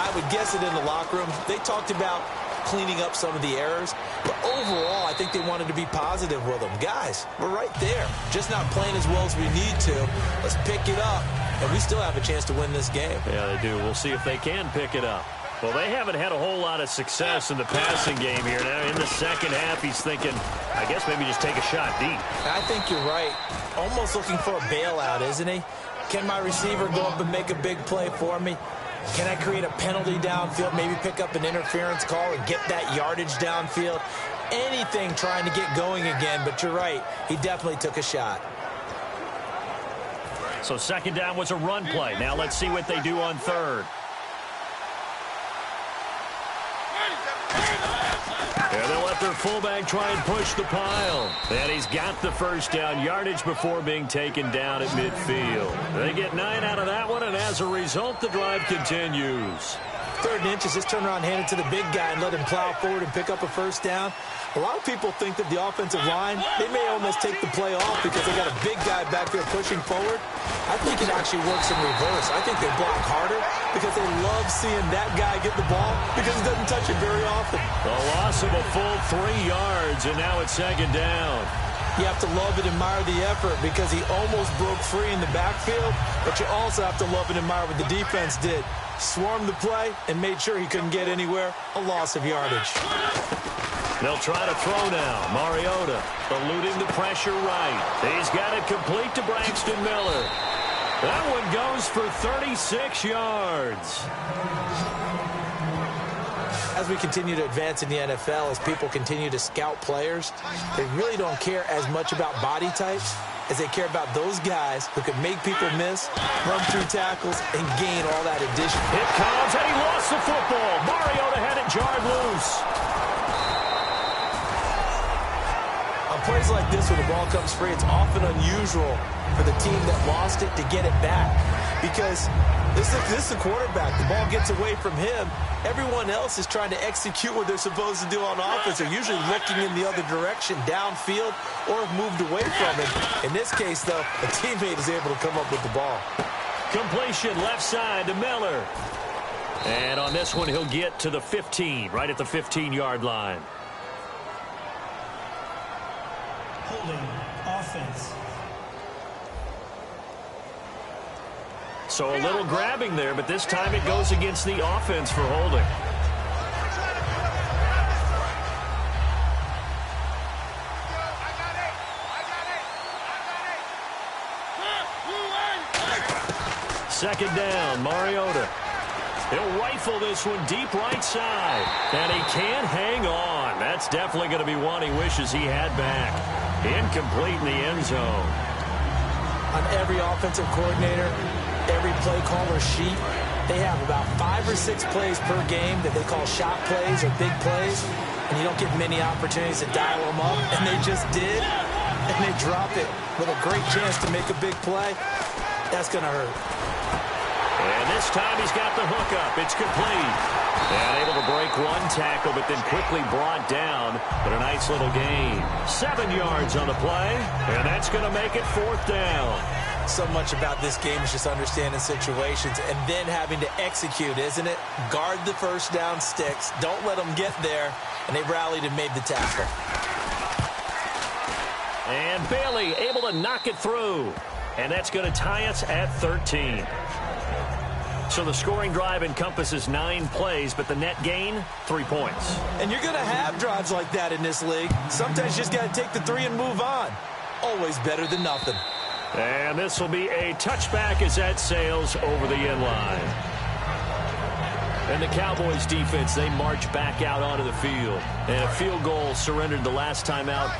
Speaker 4: I would guess it in the locker room. They talked about cleaning up some of the errors, but overall I think they wanted to be positive with them. Guys, we're right there. Just not playing as well as we need to. Let's pick it up, and we still have a chance to win this game.
Speaker 2: Yeah, they do. We'll see if they can pick it up. Well, they haven't had a whole lot of success in the passing game here. Now, in the second half, he's thinking, I guess maybe just take a shot deep.
Speaker 4: I think you're right. Almost looking for a bailout, isn't he? Can my receiver go up and make a big play for me? Can I create a penalty downfield, maybe pick up an interference call and get that yardage downfield? Anything trying to get going again, but you're right. He definitely took a shot.
Speaker 2: So second down was a run play. Now let's see what they do on third. And they'll let their fullback try and push the pile. And he's got the first down yardage before being taken down at midfield. They get 9 out of that one, and as a result, the drive continues.
Speaker 4: 3rd and inches, just turn around, hand it to the big guy, and let him plow forward and pick up a first down. A lot of people think that the offensive line, they may almost take the play off because they got a big guy back there pushing forward. I think it actually works in reverse. I think they block harder because they love seeing that guy get the ball because he doesn't touch it very often.
Speaker 2: A loss of a full 3 yards, and now it's second down.
Speaker 4: You have to love and admire the effort because he almost broke free in the backfield, but you also have to love and admire what the defense did. Swarmed the play and made sure he couldn't get anywhere. A loss of yardage.
Speaker 2: They'll try to throw now. Mariota eluding the pressure right. He's got it complete to Braxton Miller. That one goes for 36 yards.
Speaker 4: As we continue to advance in the NFL, as people continue to scout players, they really don't care as much about body types as they care about those guys who can make people miss, run through tackles, and gain all that addition.
Speaker 2: It comes, and he lost the football. Mariota had it jarred loose.
Speaker 4: On plays like this where the ball comes free, it's often unusual for the team that lost it to get it back because this is the quarterback. The ball gets away from him. Everyone else is trying to execute what they're supposed to do on offense. They're usually looking in the other direction, downfield, or have moved away from it. In this case, though, a teammate is able to come up with the ball.
Speaker 2: Completion left side to Miller. And on this one, he'll get to the 15, right at the 15-yard line.
Speaker 3: Holding offense.
Speaker 2: So a little grabbing there, but this time it goes against the offense for holding. Second down, Mariota. He'll rifle this one deep right side. And he can't hang on. That's definitely going to be one he wishes he had back. Incomplete in the end zone.
Speaker 4: On every offensive coordinator, every play caller sheet, They have about 5 or 6 plays per game that they call shot plays or big plays, and you don't get many opportunities to dial them up, and they just did, and they drop it with a great chance to make a big play. That's going to hurt.
Speaker 2: And this time he's got the hook up. It's complete. And able to break one tackle, but then quickly brought down. But a nice little gain. 7 yards on the play, and that's going to make it 4th down.
Speaker 4: So much about this game is just understanding situations and then having to execute, isn't it? Guard the first down sticks. Don't let them get there. And they rallied and made the tackle.
Speaker 2: And Bailey able to knock it through. And that's going to tie us at 13. So the scoring drive encompasses 9 plays, but the net gain, 3 points.
Speaker 4: And you're going to have drives like that in this league. Sometimes you just got to take the 3 and move on. Always better than nothing.
Speaker 2: And this will be a touchback as that sails over the end line. And the Cowboys defense, they march back out onto the field. And a field goal surrendered the last time out.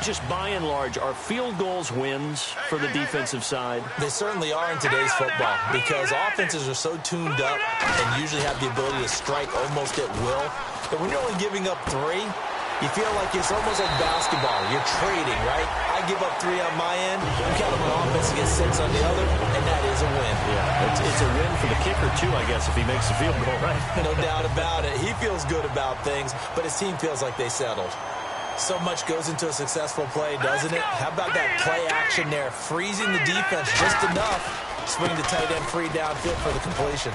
Speaker 2: Just by and large, are field goals wins for the defensive side?
Speaker 4: They certainly are in today's football because offenses are so tuned up and usually have the ability to strike almost at will. But when you're only giving up 3, you feel like it's almost like basketball. You're trading, right? I give up 3 on my end. You count on my offense to get 6 on the other, and that is a win.
Speaker 2: Yeah, it's a win for the kicker, too, I guess, if he makes the field goal, right?
Speaker 4: No doubt about it. He feels good about things, but his team feels like they settled. So much goes into a successful play, doesn't it? How about that play action there? Freezing the defense just enough. Swing the tight end free downfield for the completion.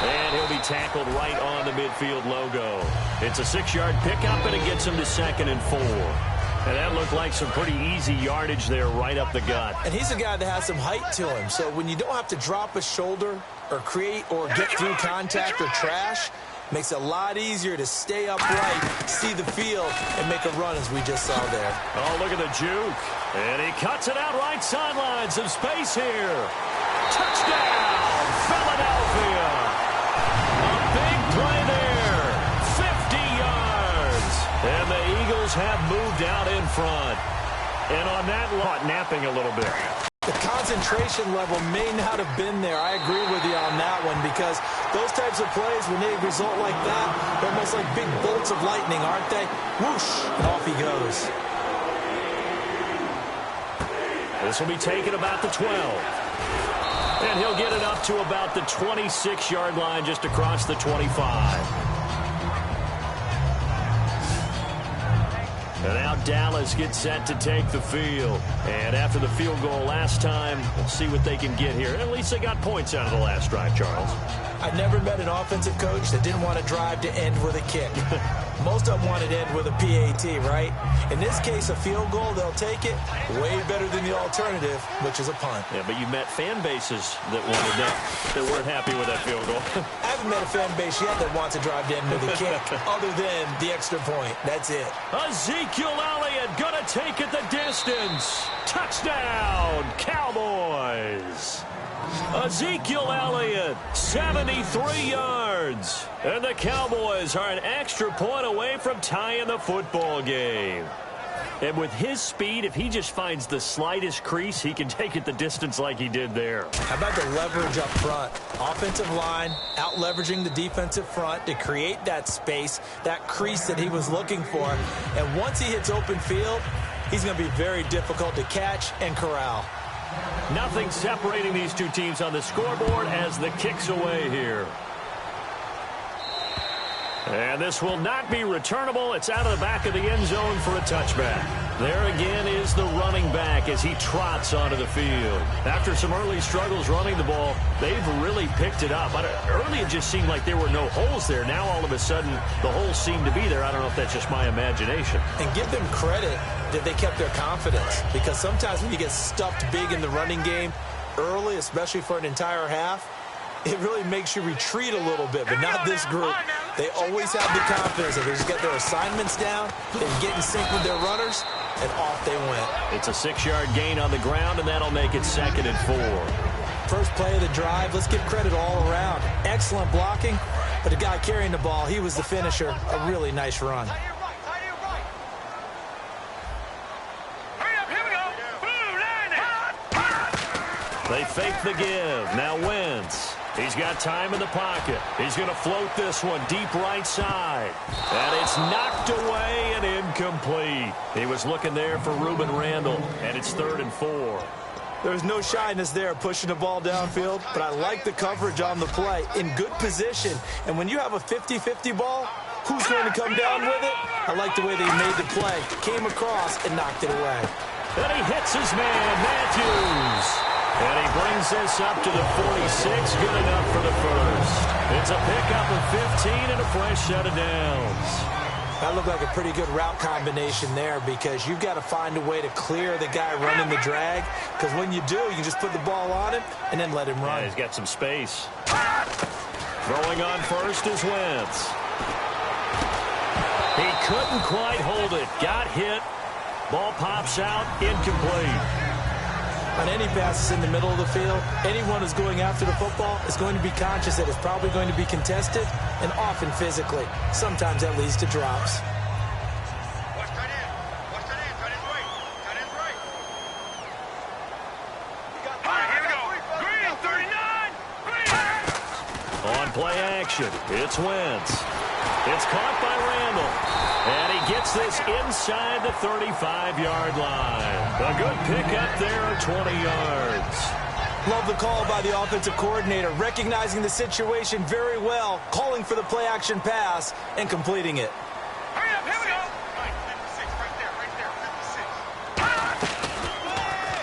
Speaker 2: And he'll be tackled right on the midfield logo. It's a 6-yard pickup, and it gets him to 2nd and 4. And that looked like some pretty easy yardage there right up the gut.
Speaker 4: And he's a guy that has some height to him. So when you don't have to drop a shoulder or create or get through contact or trash, makes it a lot easier to stay upright, see the field, and make a run as we just saw there.
Speaker 2: Oh, look at the juke. And he cuts it out right sideline. Some space here. Touchdown, Philadelphia. A big play there. 50 yards. And the Eagles have moved out in front. And on that lot, napping a little bit.
Speaker 4: The concentration level may not have been there. I agree with you on that one because those types of plays, when they result like that, they're almost like big bolts of lightning, aren't they? Whoosh, and off he goes.
Speaker 2: This will be taken about the 12. And he'll get it up to about the 26-yard line just across the 25. And now Dallas gets set to take the field. And after the field goal last time, we'll see what they can get here. At least they got points out of the last drive, Charles.
Speaker 4: I never met an offensive coach that didn't want to drive to end with a kick. Most of them wanted to end with a PAT, right? In this case, a field goal, they'll take it. Way better than the alternative, which is a punt.
Speaker 2: Yeah, but you met fan bases that wanted that weren't happy with that field goal.
Speaker 4: I haven't met a fan base yet that wants to drive to end with a kick other than the extra point. That's it.
Speaker 2: Ezekiel Elliott gonna take it the distance. Touchdown, Cowboys. Ezekiel Elliott, 73 yards. And the Cowboys are an extra point away from tying the football game. And with his speed, if he just finds the slightest crease, he can take it the distance like he did there.
Speaker 4: How about the leverage up front? Offensive line out-leveraging the defensive front to create that space, that crease that he was looking for. And once he hits open field, he's going to be very difficult to catch and corral.
Speaker 2: Nothing separating these two teams on the scoreboard as the kick's away here. And this will not be returnable. It's out of the back of the end zone for a touchback. There again is the running back as he trots onto the field. After some early struggles running the ball, they've really picked it up. Early it just seemed like there were no holes there. Now all of a sudden the holes seem to be there. I don't know if that's just my imagination.
Speaker 4: And give them credit that they kept their confidence, because sometimes when you get stuffed big in the running game early, especially for an entire half, it really makes you retreat a little bit, but not this group. They always have the confidence that they just get their assignments down, they get in sync with their runners, and off they went.
Speaker 2: It's a 6-yard gain on the ground, and that'll make it 2nd and 4.
Speaker 4: First play of the drive, let's give credit all around. Excellent blocking, but the guy carrying the ball, he was the finisher. A really nice run.
Speaker 2: They fake the give. Now Wentz. He's got time in the pocket. He's going to float this one deep right side. And it's knocked away and incomplete. He was looking there for Ruben Randall, and it's 3rd and 4.
Speaker 4: There's no shyness there pushing the ball downfield, but I like the coverage on the play. In good position. And when you have a 50-50 ball, who's going to come down with it? I like the way they made the play. Came across and knocked it away.
Speaker 2: Then he hits his man, Matthews. And he brings this up to the 46. Good enough for the first. It's a pickup of 15 and a fresh set of downs.
Speaker 4: That looked like a pretty good route combination there because you've got to find a way to clear the guy running the drag, because when you do, you can just put the ball on him and then let him run.
Speaker 2: Yeah, he's got some space. Throwing on first is Wentz. He couldn't quite hold it. Got hit. Ball pops out. Incomplete.
Speaker 4: On any passes in the middle of the field, anyone who's going after the football is going to be conscious that it's probably going to be contested, and often physically. Sometimes that leads to drops.
Speaker 5: Watch tight end. Watch tight end. Tight end's right. Tight end's right. All right, here we go. Green, 39. Green.
Speaker 2: On play action, it's Wentz. It's caught by Randall. And he gets this inside the 35-yard line. A good pickup there of 20 yards.
Speaker 4: Love the call by the offensive coordinator, recognizing the situation very well, calling for the play-action pass, and completing it.
Speaker 5: Hurry up, here we go. Right, 56, right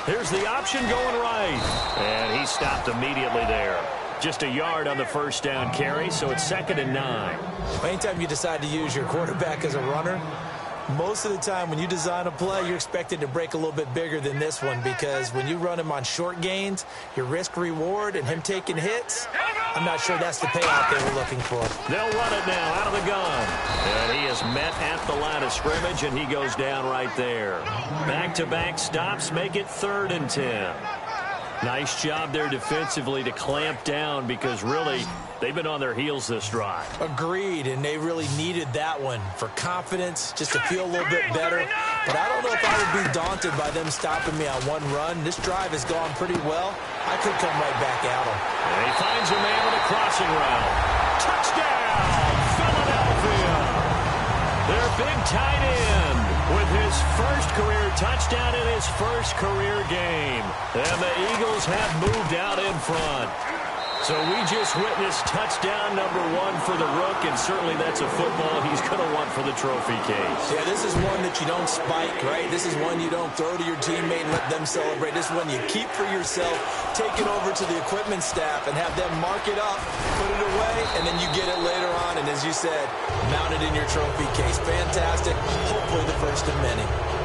Speaker 5: there.
Speaker 2: Here's the option going right. And he stopped immediately there. Just a yard on the first down carry, so it's 2nd and 9.
Speaker 4: Anytime you decide to use your quarterback as a runner, most of the time when you design a play, you're expected to break a little bit bigger than this one, because when you run him on short gains, your risk-reward and him taking hits, I'm not sure that's the payoff they were looking for.
Speaker 2: They'll run it now out of the gun. And he is met at the line of scrimmage, and he goes down right there. Back-to-back stops make it 3rd and 10. Nice job there defensively to clamp down, because really they've been on their heels this drive.
Speaker 4: Agreed, and they really needed that one for confidence, just to feel a little bit better. But I don't know if I would be daunted by them stopping me on one run. This drive has gone pretty well. I could come right back at them.
Speaker 2: And he finds a man with a crossing route. Touchdown, Philadelphia! Their big tight end with his first career touchdown in his first career game. And the Eagles have moved out in front. So we just witnessed touchdown number 1 for the Rook, and certainly that's a football he's going to want for the trophy case.
Speaker 4: Yeah, this is one that you don't spike, right? This is one you don't throw to your teammate and let them celebrate. This is one you keep for yourself, take it over to the equipment staff, and have them mark it up, put it away, and then you get it later on, and as you said, mount it in your trophy case. Fantastic. Hopefully the first of many.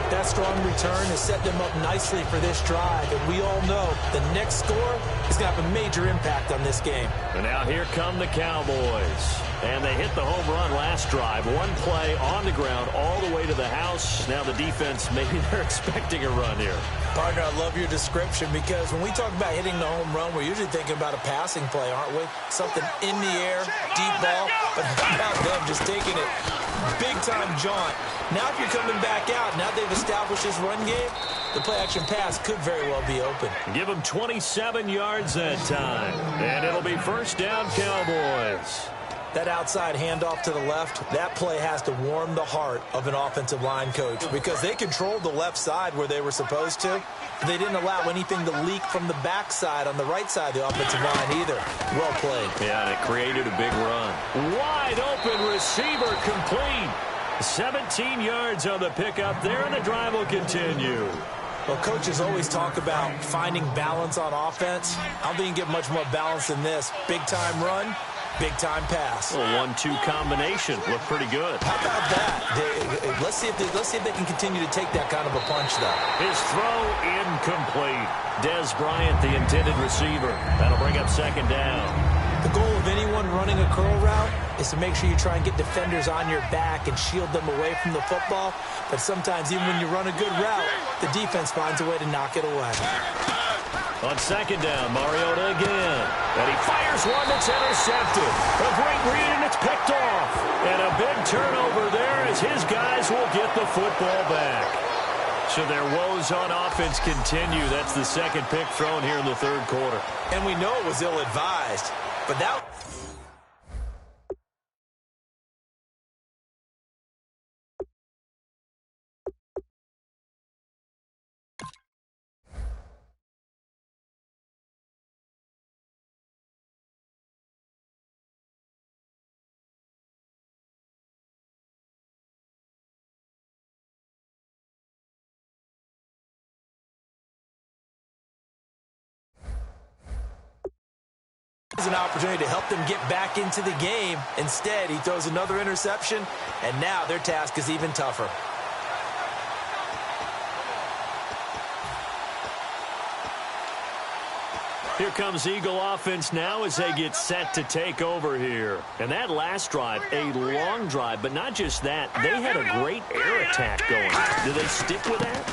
Speaker 4: That strong return has set them up nicely for this drive, and we all know the next score is going to have a major impact on this game.
Speaker 2: And now here come the Cowboys. And they hit the home run last drive. One play on the ground all the way to the house. Now the defense, maybe they're expecting a run here.
Speaker 4: Partner, I love your description, because when we talk about hitting the home run, we're usually thinking about a passing play, aren't we? Something in the air, deep ball, but how about them just taking it big-time jaunt. Now if you're coming back out, now they've established this run game, the play-action pass could very well be open.
Speaker 2: Give them 27 yards that time, and it'll be first down Cowboys.
Speaker 4: That outside handoff to the left, that play has to warm the heart of an offensive line coach, because they controlled the left side where they were supposed to. They didn't allow anything to leak from the backside on the right side of the offensive line either. Well played.
Speaker 2: Yeah, and it created a big run. Wide open receiver complete. 17 yards on the pickup there, and the drive will continue.
Speaker 4: Well, coaches always talk about finding balance on offense. I don't think you can get much more balance than this. Big-time run, big-time pass.
Speaker 2: A 1-2 combination. Looked pretty good.
Speaker 4: How about that? Let's see if they can continue to take that kind of a punch, though.
Speaker 2: His throw incomplete. Des Bryant, the intended receiver. That'll bring up second down.
Speaker 4: The goal of anyone running a curl route is to make sure you try and get defenders on your back and shield them away from the football. But sometimes, even when you run a good route, the defense finds a way to knock it away.
Speaker 2: On second down, Mariota again. And he fires one that's intercepted. A great read, and it's picked off. And a big turnover there as his guys will get the football back. So their woes on offense continue. That's the second pick thrown here in the third quarter.
Speaker 4: And we know it was ill-advised. But that... an opportunity to help them get back into the game. Instead, he throws another interception, and now their task is even tougher.
Speaker 2: Here comes Eagle offense now as they get set to take over here. And that last drive, a long drive, but not just that. They had a great air attack going. Do they stick with that?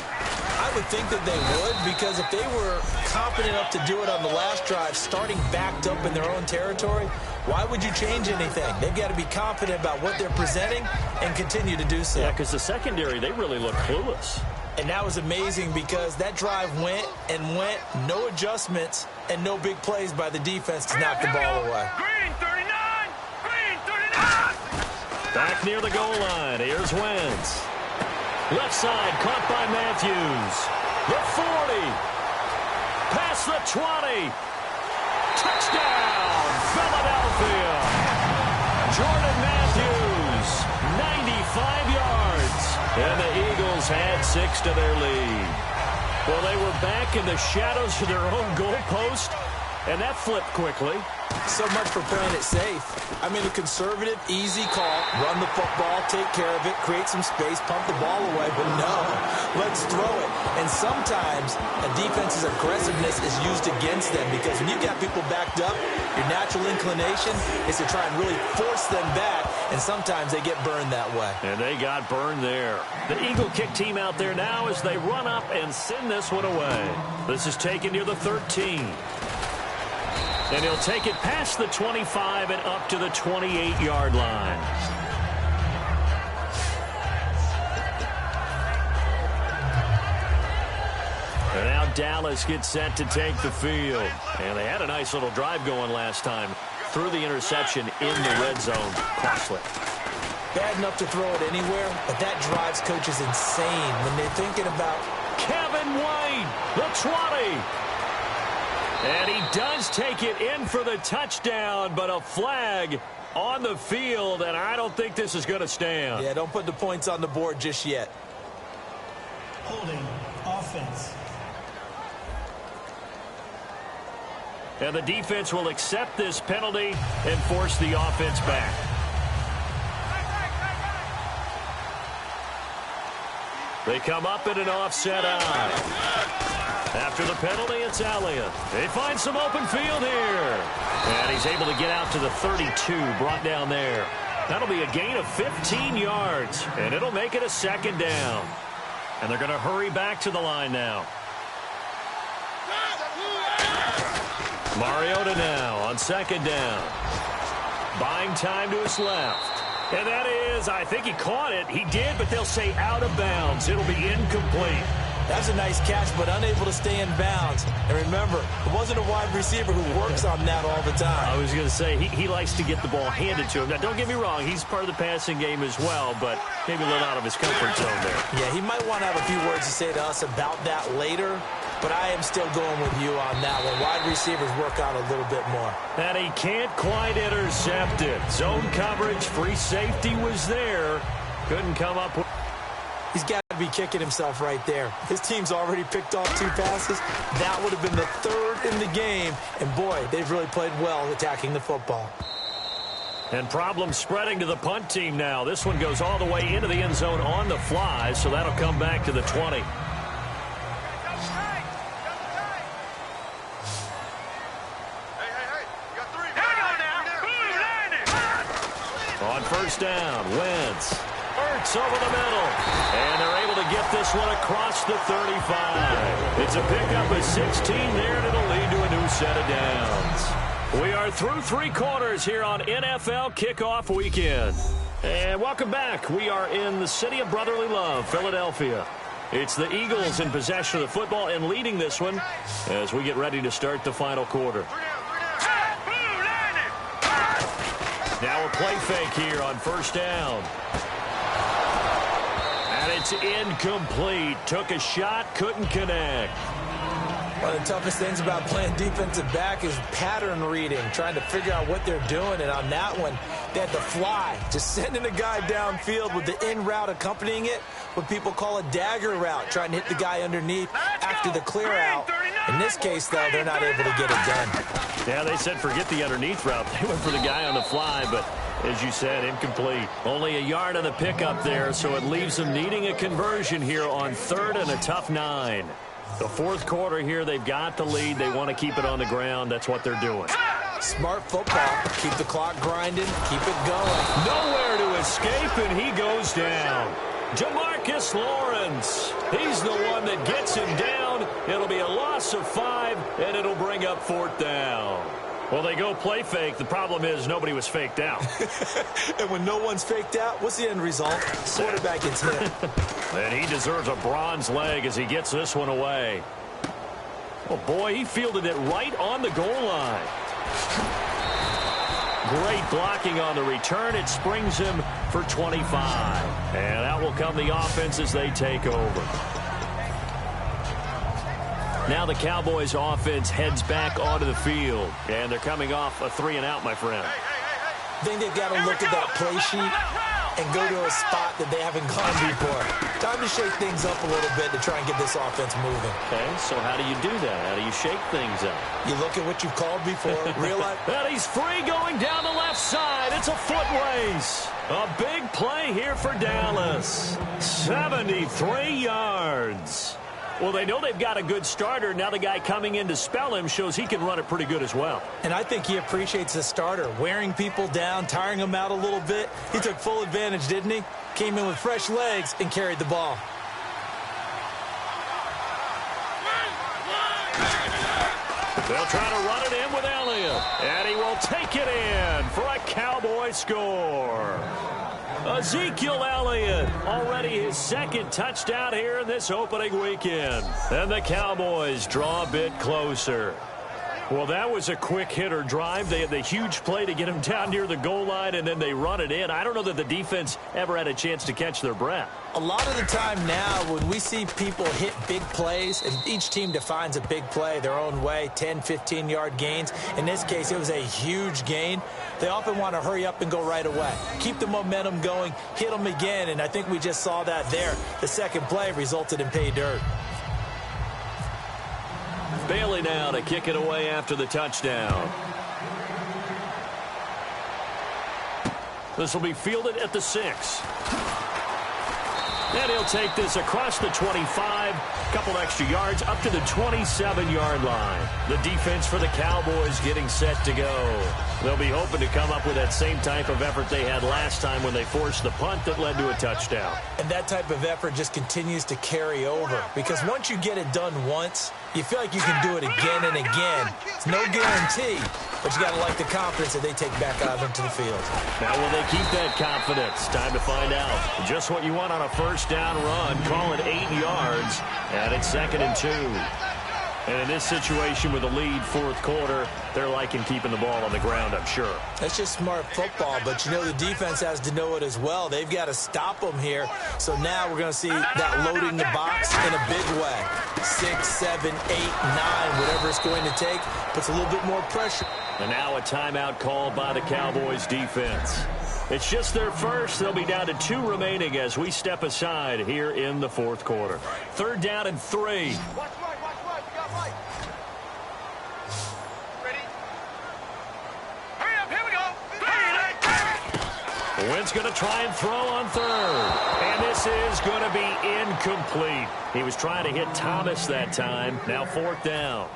Speaker 4: I would think that they would, because if they were confident enough to do it on the last drive, starting backed up in their own territory, why would you change anything? They've got to be confident about what they're presenting and continue to do so.
Speaker 2: Yeah, because the secondary, they really look clueless.
Speaker 4: And that was amazing because that drive went and went, no adjustments, and no big plays by the defense to knock the ball away.
Speaker 5: Green 39! Green 39!
Speaker 2: Back near the goal line, here's Wentz. Left side, caught by Matthews. The 40. Past the 20. Touchdown, Philadelphia. Jordan Matthews, 95 yards. And the Eagles had 6 to their lead. Well, they were back in the shadows of their own goalpost, and that flipped quickly.
Speaker 4: So much for playing it safe. I mean, a conservative, easy call, run the football, take care of it, create some space, pump the ball away, but no, let's throw it. And sometimes a defense's aggressiveness is used against them because when you've got people backed up, your natural inclination is to try and really force them back, and sometimes they get burned that way.
Speaker 2: And they got burned there. The Eagle kick team out there now as they run up and send this one away. This is taken near the 13. And he'll take it past the 25 and up to the 28-yard line. And now Dallas gets set to take the field. And they had a nice little drive going last time. Threw the interception in the red zone. Costly.
Speaker 4: Bad enough to throw it anywhere, but that drives coaches insane when they're thinking about...
Speaker 2: Kevin White, the 20. And he does take it in for the touchdown, but a flag on the field, and I don't think this is going to stand.
Speaker 4: Yeah, don't put the points on the board just yet.
Speaker 3: Holding offense.
Speaker 2: And the defense will accept this penalty and force the offense back. They come up in an offset eye. After the penalty, it's Elliott. They find some open field here. And he's able to get out to the 32, brought down there. That'll be a gain of 15 yards, and it'll make it a second down. And they're going to hurry back to the line now. Mariota now on second down. Buying time to his left. And that is, I think he caught it. He did, but they'll say out of bounds. It'll be incomplete.
Speaker 4: That's a nice catch, but unable to stay in bounds. And remember, it wasn't a wide receiver who works on that all the time.
Speaker 2: I was going to say, he likes to get the ball handed to him. Now, don't get me wrong, he's part of the passing game as well, but maybe a little out of his comfort zone there.
Speaker 4: Yeah, he might want to have a few words to say to us about that later, but I am still going with you on that one. Wide receivers work out a little bit more.
Speaker 2: And he can't quite intercept it. Zone coverage, free safety was there. Couldn't come up with...
Speaker 4: He's got to be kicking himself right there. His team's already picked off 2 passes. That would have been the 3rd in the game. And, boy, they've really played well attacking the football.
Speaker 2: And problems spreading to the punt team now. This one goes all the way into the end zone on the fly, so that'll come back to the 20. On first down, Wentz. Ertz over the middle. And they're able to get this one across the 35. It's a pickup of 16 there, and it'll lead to a new set of downs. We are through 3 quarters here on NFL Kickoff Weekend. And welcome back. We are in the city of brotherly love, Philadelphia. It's the Eagles in possession of the football and leading this one as we get ready to start the final quarter. Now a play fake here on first down. And it's incomplete. Took a shot, couldn't connect.
Speaker 4: One of the toughest things about playing defensive back is pattern reading, trying to figure out what they're doing. And on that one, they had the fly, just sending a guy downfield with the in route accompanying it, what people call a dagger route, trying to hit the guy underneath after the clear out. In this case, though, they're not able to get it done.
Speaker 2: Yeah, they said forget the underneath route. They went for the guy on the fly, but as you said, incomplete. Only a yard on the pickup there, so it leaves them needing a conversion here on 3rd and a tough 9. The fourth quarter here, they've got the lead. They want to keep it on the ground. That's what they're doing.
Speaker 4: Smart football. Keep the clock grinding. Keep it going.
Speaker 2: Nowhere to escape, and he goes down. Jamarcus Lawrence. He's the one that gets him down. It'll be a loss of 5, and it'll bring up 4th down. Well, they go play fake. The problem is nobody was faked out.
Speaker 4: And when no one's faked out, what's the end result? Quarterback gets hit.
Speaker 2: And he deserves a bronze leg as he gets this one away. Oh, boy, he fielded it right on the goal line. Great blocking on the return. It springs him for 25. And out will come the offense as they take over. Now the Cowboys offense heads back onto the field. And they're coming off a 3-and-out, my friend.
Speaker 4: I think they've got to look at that play sheet and go to a spot that they haven't gone before. Time to shake things up a little bit to try and get this offense moving.
Speaker 2: Okay, so how do you do that? How do you shake things up?
Speaker 4: You look at what you've called before, realize...
Speaker 2: And he's free going down the left side. It's a foot race. A big play here for Dallas. 73 yards. Well, they know they've got a good starter. Now the guy coming in to spell him shows he can run it pretty good as well.
Speaker 4: And I think he appreciates the starter, wearing people down, tiring them out a little bit. He took full advantage, didn't he? Came in with fresh legs and carried the ball.
Speaker 2: They'll try to run it in with Elliott. And he will take it in for a Cowboy score. Ezekiel Elliott, already his 2nd touchdown here in this opening weekend. And the Cowboys draw a bit closer. Well, that was a quick hitter drive. They had the huge play to get him down near the goal line, and then they run it in. I don't know that the defense ever had a chance to catch their breath.
Speaker 4: A lot of the time now, when we see people hit big plays, and each team defines a big play their own way, 10, 15-yard gains. In this case, it was a huge gain. They often want to hurry up and go right away. Keep the momentum going, hit them again, and I think we just saw that there. The second play resulted in pay dirt.
Speaker 2: Bailey now to kick it away after the touchdown. This will be fielded at the 6. And he'll take this across the 25, couple extra yards up to the 27-yard line. The defense for the Cowboys getting set to go. They'll be hoping to come up with that same type of effort they had last time when they forced the punt that led to a touchdown.
Speaker 4: And that type of effort just continues to carry over, because once you get it done once, you feel like you can do it again and again. It's no guarantee, but you got to like the confidence that they take back out into the field.
Speaker 2: Now, will they keep that confidence? Time to find out. Just what you want on a first down run. Call it 8 yards, and it's 2nd and 2. And in this situation with a lead, fourth quarter, they're liking keeping the ball on the ground, I'm sure.
Speaker 4: That's just smart football, but you know the defense has to know it as well. They've got to stop them here. So now we're going to see that loading the box in a big way. 6, 7, 8, 9, whatever it's going to take, puts a little bit more pressure.
Speaker 2: And now a timeout called by the Cowboys defense. It's just their first. They'll be down to 2 remaining as we step aside here in the fourth quarter. 3rd down and 3.
Speaker 5: Watch right. You got right. Ready? Hurry up. Here we go.
Speaker 2: Wynn's going to try and throw on 3rd. And this is going to be incomplete. He was trying to hit Thomas that time. Now 4th down.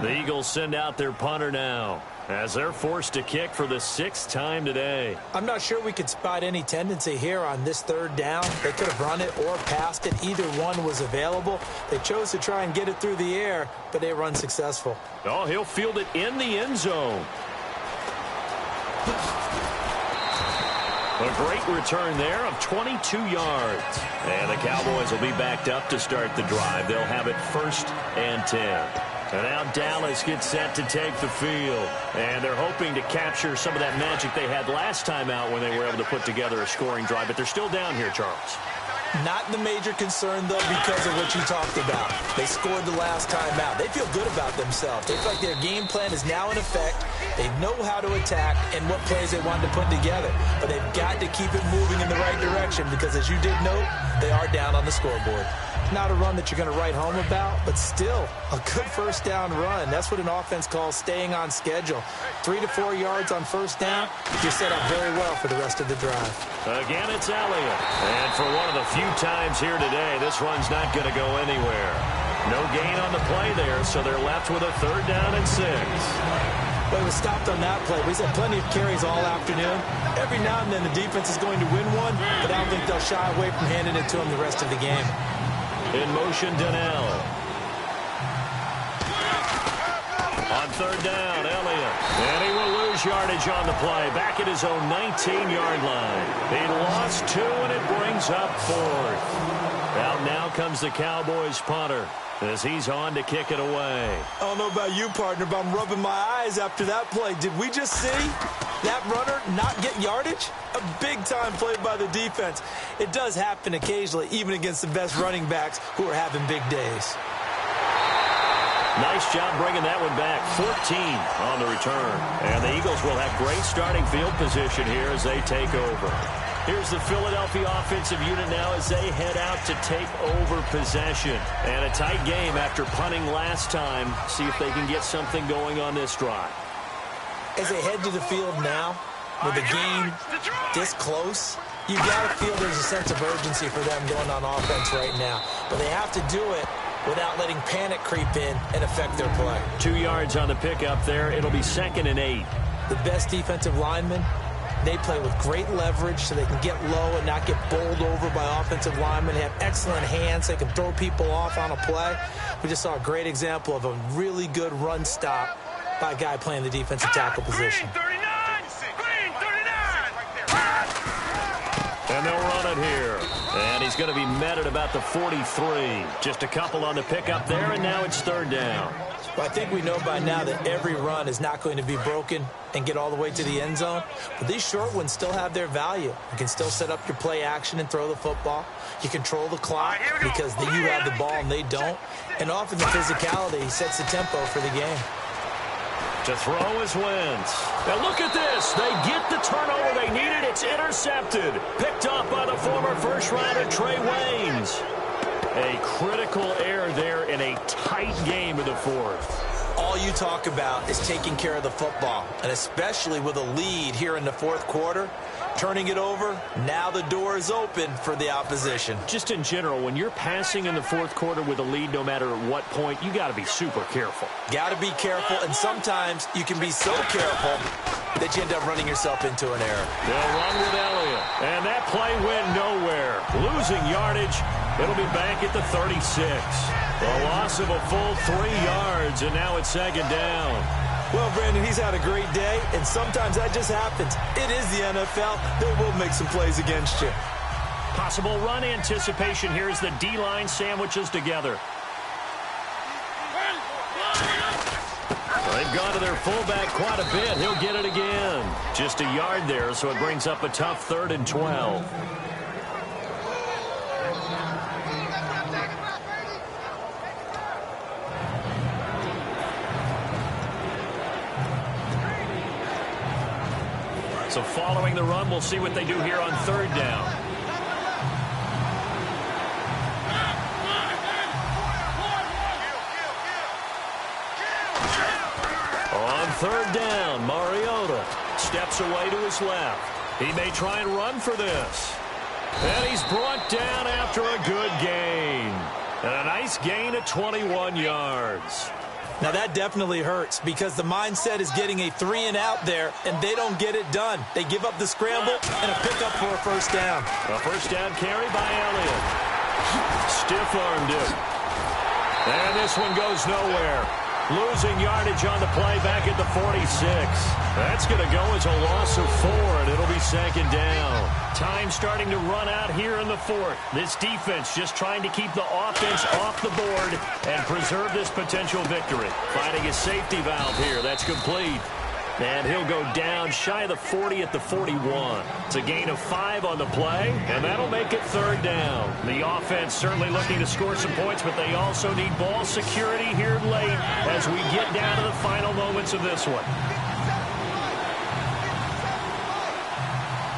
Speaker 2: The Eagles send out their punter now, as they're forced to kick for the 6th time today.
Speaker 4: I'm not sure we could spot any tendency here on this 3rd down. They could have run it or passed it. Either one was available. They chose to try and get it through the air, but they were unsuccessful.
Speaker 2: Oh, he'll field it in the end zone. A great return there of 22 yards. And the Cowboys will be backed up to start the drive. They'll have it 1st and 10. And now Dallas gets set to take the field. And they're hoping to capture some of that magic they had last time out when they were able to put together a scoring drive. But they're still down here, Charles.
Speaker 4: Not the major concern, though, because of what you talked about. They scored the last time out. They feel good about themselves. They feel like their game plan is now in effect. They know how to attack and what plays they wanted to put together. But they've got to keep it moving in the right direction because, as you did note, they are down on the scoreboard. Not a run that you're going to write home about, but still a good first down run. That's what an offense calls staying on schedule. 3 to 4 yards on first down, you're set up very well for the rest of the drive.
Speaker 2: Again, it's Elliott. And for one of the few times here today, this run's not going to go anywhere. No gain on the play there, so they're left with a 3rd down and 6.
Speaker 4: But it was stopped on that play. He's had plenty of carries all afternoon. Every now and then the defense is going to win one, but I don't think they'll shy away from handing it to him the rest of the game.
Speaker 2: In motion, Donnell. On 3rd down, Elliott. And he will lose yardage on the play. Back at his own 19-yard line. He lost 2, and it brings up 4th. Out now comes the Cowboys punter as he's on to kick it away.
Speaker 4: I don't know about you, partner, but I'm rubbing my eyes after that play. Did we just see that runner not get yardage? A big-time play by the defense. It does happen occasionally, even against the best running backs who are having big days.
Speaker 2: Nice job bringing that one back. 14 on the return. And the Eagles will have great starting field position here as they take over. Here's the Philadelphia offensive unit now as they head out to take over possession. And a tight game after punting last time. See if they can get something going on this drive.
Speaker 4: As they head to the field now, with the game this close, you got to feel there's a sense of urgency for them going on offense right now. But they have to do it without letting panic creep in and affect their play.
Speaker 2: 2 yards on the pickup there. It'll be 2nd and 8.
Speaker 4: The best defensive linemen, they play with great leverage so they can get low and not get bowled over by offensive linemen. They have excellent hands. They can throw people off on a play. We just saw a great example of a really good run stop by a guy playing the defensive tackle position.
Speaker 2: And they'll run it here. And he's going to be met at about the 43. Just a couple on the pickup there, and now it's 3rd down.
Speaker 4: Well, I think we know by now that every run is not going to be broken and get all the way to the end zone. But these short ones still have their value. You can still set up your play action and throw the football. You control the clock because you have the ball and they don't. And often the physicality sets the tempo for the game.
Speaker 2: To throw is Wentz. Now look at this. They get the turnover they needed. It's intercepted. Picked up by the former first-rounder Trey Waynes. A critical error there in a tight game of the 4th.
Speaker 4: All you talk about is taking care of the football, and especially with a lead here in the 4th quarter. Turning it over, now the door is open for the opposition.
Speaker 2: Just in general, when you're passing in the 4th quarter with a lead, no matter at what point, you got to be super careful.
Speaker 4: Got to be careful, and sometimes you can be so careful that you end up running yourself into an error.
Speaker 2: They'll run with Elliott, and that play went nowhere. Losing yardage, it'll be back at the 36. A loss of a full 3 yards, and now it's 2nd down.
Speaker 4: Well, Brandon, he's had a great day, and sometimes that just happens. It is the NFL. They will make some plays against you.
Speaker 2: Possible run anticipation here as the D-line sandwiches together. They've gone to their fullback quite a bit. He'll get it again. Just a yard there, so it brings up a tough 3rd and 12. So following the run, we'll see what they do here on 3rd down. On 3rd down, Mariota steps away to his left. He may try and run for this. And he's brought down after a good gain. And a nice gain of 21 yards.
Speaker 4: Now that definitely hurts because the mindset is getting a 3-and-out there, and they don't get it done. They give up the scramble and a pickup for a 1st down.
Speaker 2: A 1st down carry by Elliott. Stiff-armed him. And this one goes nowhere. Losing yardage on the play back at the 46. That's going to go as a loss of 4, and it'll be second down. Time starting to run out here in the fourth. This defense just trying to keep the offense off the board and preserve this potential victory. Finding a safety valve here. That's complete. And he'll go down shy of the 40 at the 41. It's a gain of 5 on the play, and that'll make it third down. The offense certainly looking to score some points, but they also need ball security here late as we get down to the final moments of this one.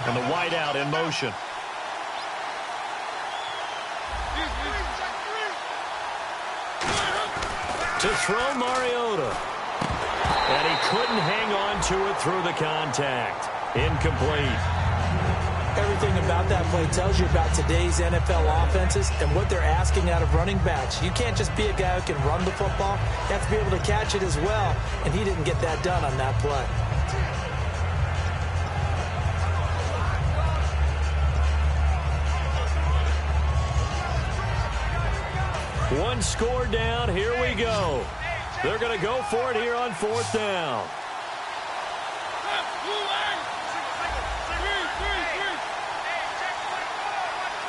Speaker 2: And the wideout in motion. To throw Mariota. And he couldn't hang on to it through the contact. Incomplete.
Speaker 4: Everything about that play tells you about today's NFL offenses and what they're asking out of running backs. You can't just be a guy who can run the football. You have to be able to catch it as well, and he didn't get that done on that play.
Speaker 2: One score down. Here we go. They're going to go for it here on fourth down.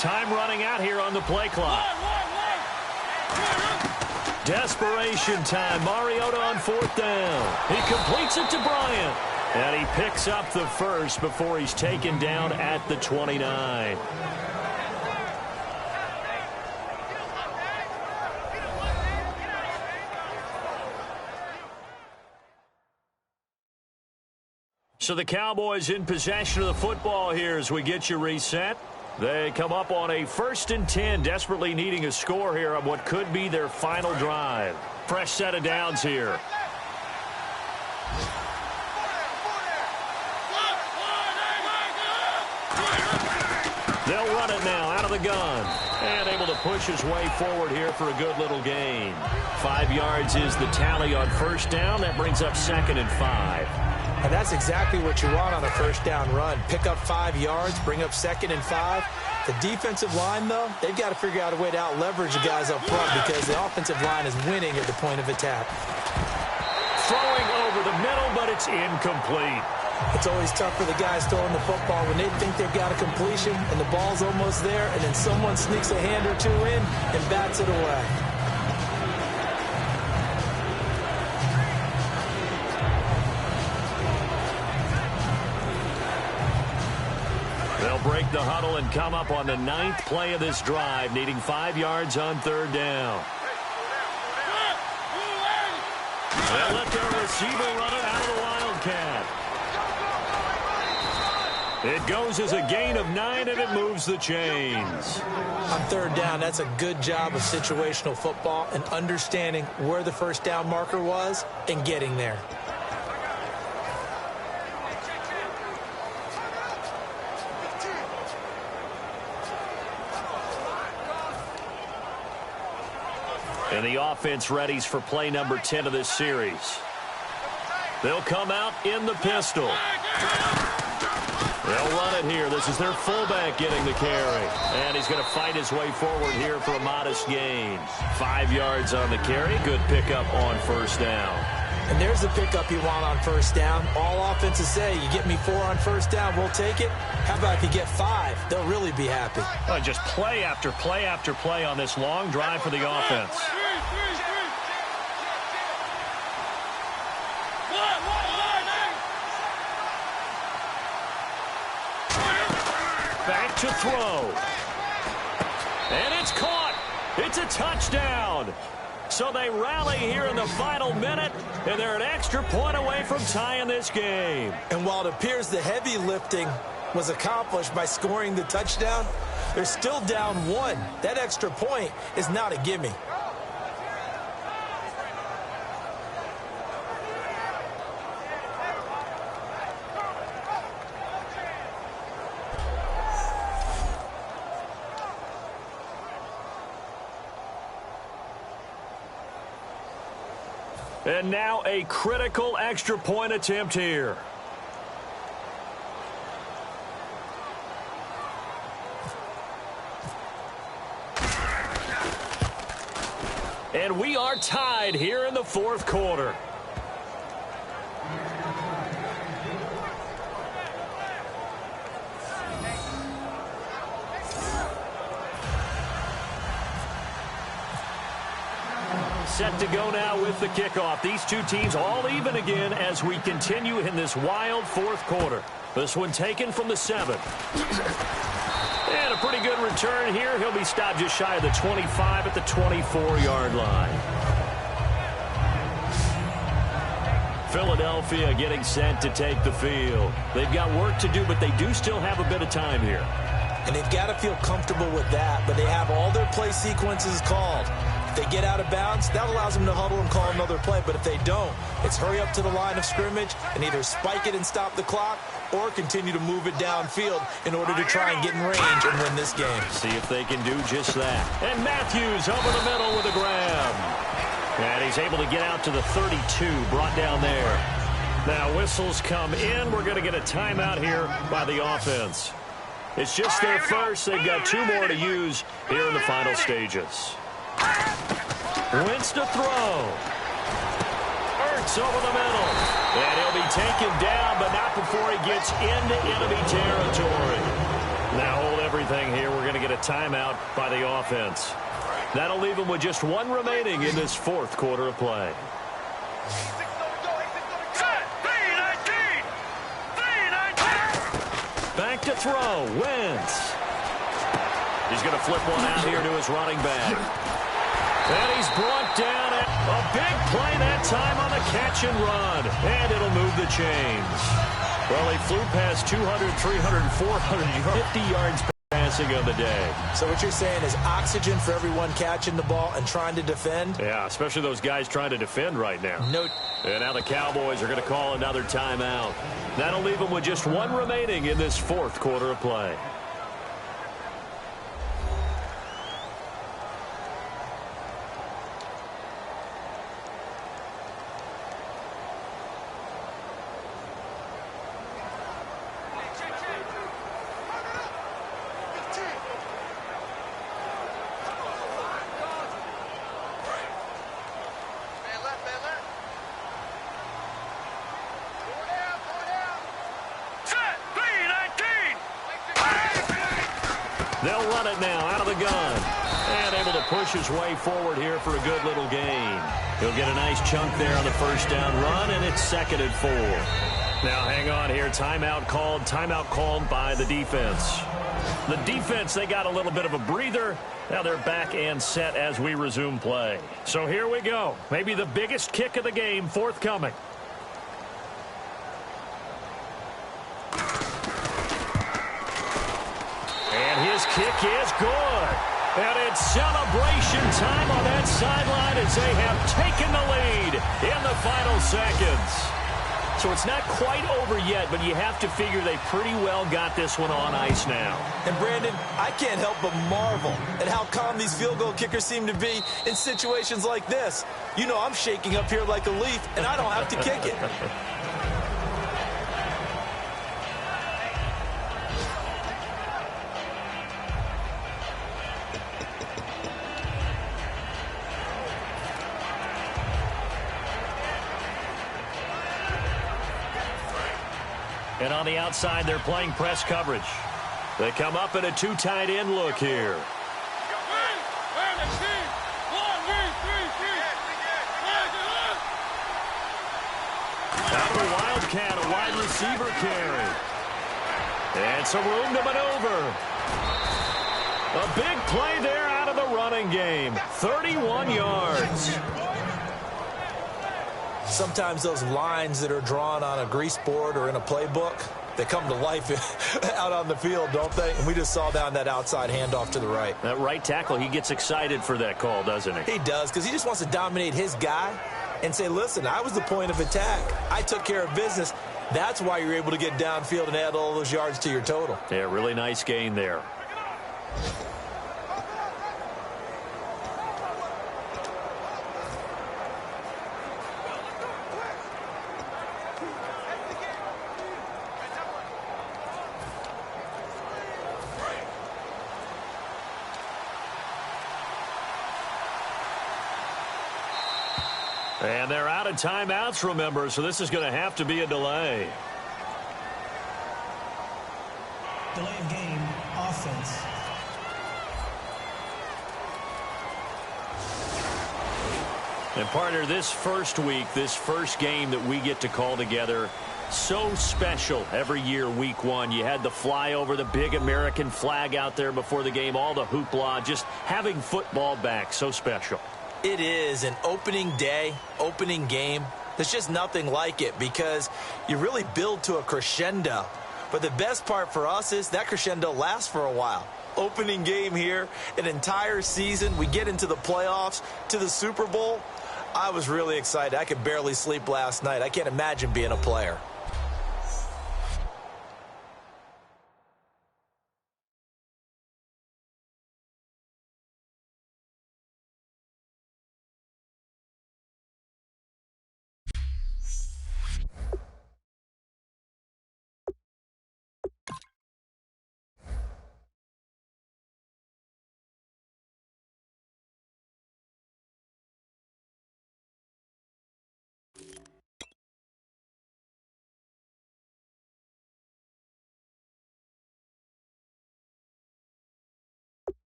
Speaker 2: Time running out here on the play clock. Desperation time. Mariota on fourth down. He completes it to Bryant. And he picks up the first before he's taken down at the 29. So the Cowboys in possession of the football here as we get you reset. They come up on a 1st and 10, desperately needing a score here on what could be their final drive. Fresh set of downs here. They'll run it now out of the gun. And able to push his way forward here for a good little gain. 5 yards is the tally on first down. That brings up 2nd and 5.
Speaker 4: And that's exactly what you want on a first down run. Pick up 5 yards, bring up 2nd and 5. The defensive line, though, they've got to figure out a way to out-leverage the guys up front because the offensive line is winning at the point of attack.
Speaker 2: Throwing over the middle, but it's incomplete.
Speaker 4: It's always tough for the guys throwing the football when they think they've got a completion and the ball's almost there, and then someone sneaks a hand or two in and bats it away.
Speaker 2: They'll break the huddle and come up on the 9th play of this drive, needing 5 yards on third down. They'll let their receiver run it out of the Wildcat. It goes as a gain of 9, and it moves the chains.
Speaker 4: On third down, that's a good job of situational football and understanding where the first down marker was and getting there.
Speaker 2: And the offense readies for play number 10 of this series. They'll come out in the pistol. They'll run it here. This is their fullback getting the carry. And he's going to fight his way forward here for a modest gain. 5 yards on the carry. Good pickup on first down.
Speaker 4: And there's the pickup you want on first down. All offenses say, you get me 4 on first down, we'll take it. How about if you get 5? They'll really be happy.
Speaker 2: Well, just play after play after play on this long drive for the offense. Back to throw. And it's caught. It's a touchdown. So they rally here in the final minute, and they're an extra point away from tying this game.
Speaker 4: And while it appears the heavy lifting was accomplished by scoring the touchdown, they're still down 1. That extra point is not a gimme.
Speaker 2: And now a critical extra point attempt here. And we are tied here in the fourth quarter. Set to go now with the kickoff. These two teams all even again as we continue in this wild fourth quarter. This one taken from the 7. And a pretty good return here. He'll be stopped just shy of the 25 at the 24-yard line. Philadelphia getting set to take the field. They've got work to do, but they do still have a bit of time here.
Speaker 4: And they've got to feel comfortable with that, but they have all their play sequences called. If they get out of bounds, that allows them to huddle and call another play. But if they don't, it's hurry up to the line of scrimmage and either spike it and stop the clock or continue to move it downfield in order to try and get in range and win this game.
Speaker 2: See if they can do just that. And Matthews over the middle with a grab. And he's able to get out to the 32, brought down there. Now whistles come in. We're going to get a timeout here by the offense. It's just their first. They've got 2 more to use here in the final stages. Wentz to throw. Ertz over the middle. And he'll be taken down, but not before he gets into enemy territory. Now hold everything here. We're going to get a timeout by the offense. That'll leave him with just 1 remaining in this fourth quarter of play. Back to throw. Wentz. He's going to flip one out here to his running back. And he's brought down. A big play that time on the catch and run. And it'll move the chains. Well, he flew past 200, 300, 450 yards passing on the day.
Speaker 4: So what you're saying is oxygen for everyone catching the ball and trying to defend?
Speaker 2: Yeah, especially those guys trying to defend right now.
Speaker 4: No.
Speaker 2: And now the Cowboys are going to call another timeout. That'll leave them with just 1 remaining in this fourth quarter of play. They'll run it now out of the gun. And able to push his way forward here for a good little gain. He'll get a nice chunk there on the first down run, and it's 2nd and 4. Now hang on here. Timeout called by the defense. The defense, they got a little bit of a breather. Now they're back and set as we resume play. So here we go. Maybe the biggest kick of the game forthcoming. His kick is good. And it's celebration time on that sideline as they have taken the lead in the final seconds. So it's not quite over yet, but you have to figure they pretty well got this one on ice now.
Speaker 4: And Brandon, I can't help but marvel at how calm these field goal kickers seem to be in situations like this. You know I'm shaking up here like a leaf, and I don't have to kick it.
Speaker 2: And on the outside, they're playing press coverage. They come up in a 2 tight end look here. Out of the Wildcat, a wide receiver carry. And some room to maneuver. A big play there out of the running game. 31 yards.
Speaker 4: Sometimes those lines that are drawn on a grease board or in a playbook, they come to life out on the field, don't they? And we just saw down that outside handoff to the right.
Speaker 2: That right tackle, he gets excited for that call, doesn't he?
Speaker 4: He does, because he just wants to dominate his guy and say, listen, I was the point of attack. I took care of business. That's why you're able to get downfield and add all those yards to your total.
Speaker 2: Yeah, really nice gain there. And they're out of timeouts, remember, so this is going to have to be a delay.
Speaker 3: Delay of game, offense.
Speaker 2: And partner, this first week, this first game that we get to call together, so special every year, week one. You had the flyover, the big American flag out there before the game, all the hoopla, just having football back, so special.
Speaker 4: It is an opening day, opening game. There's just nothing like it because you really build to a crescendo. But the best part for us is that crescendo lasts for a while. Opening game here, an entire season. We get into the playoffs, to the Super Bowl. I was really excited. I could barely sleep last night. I can't imagine being a player.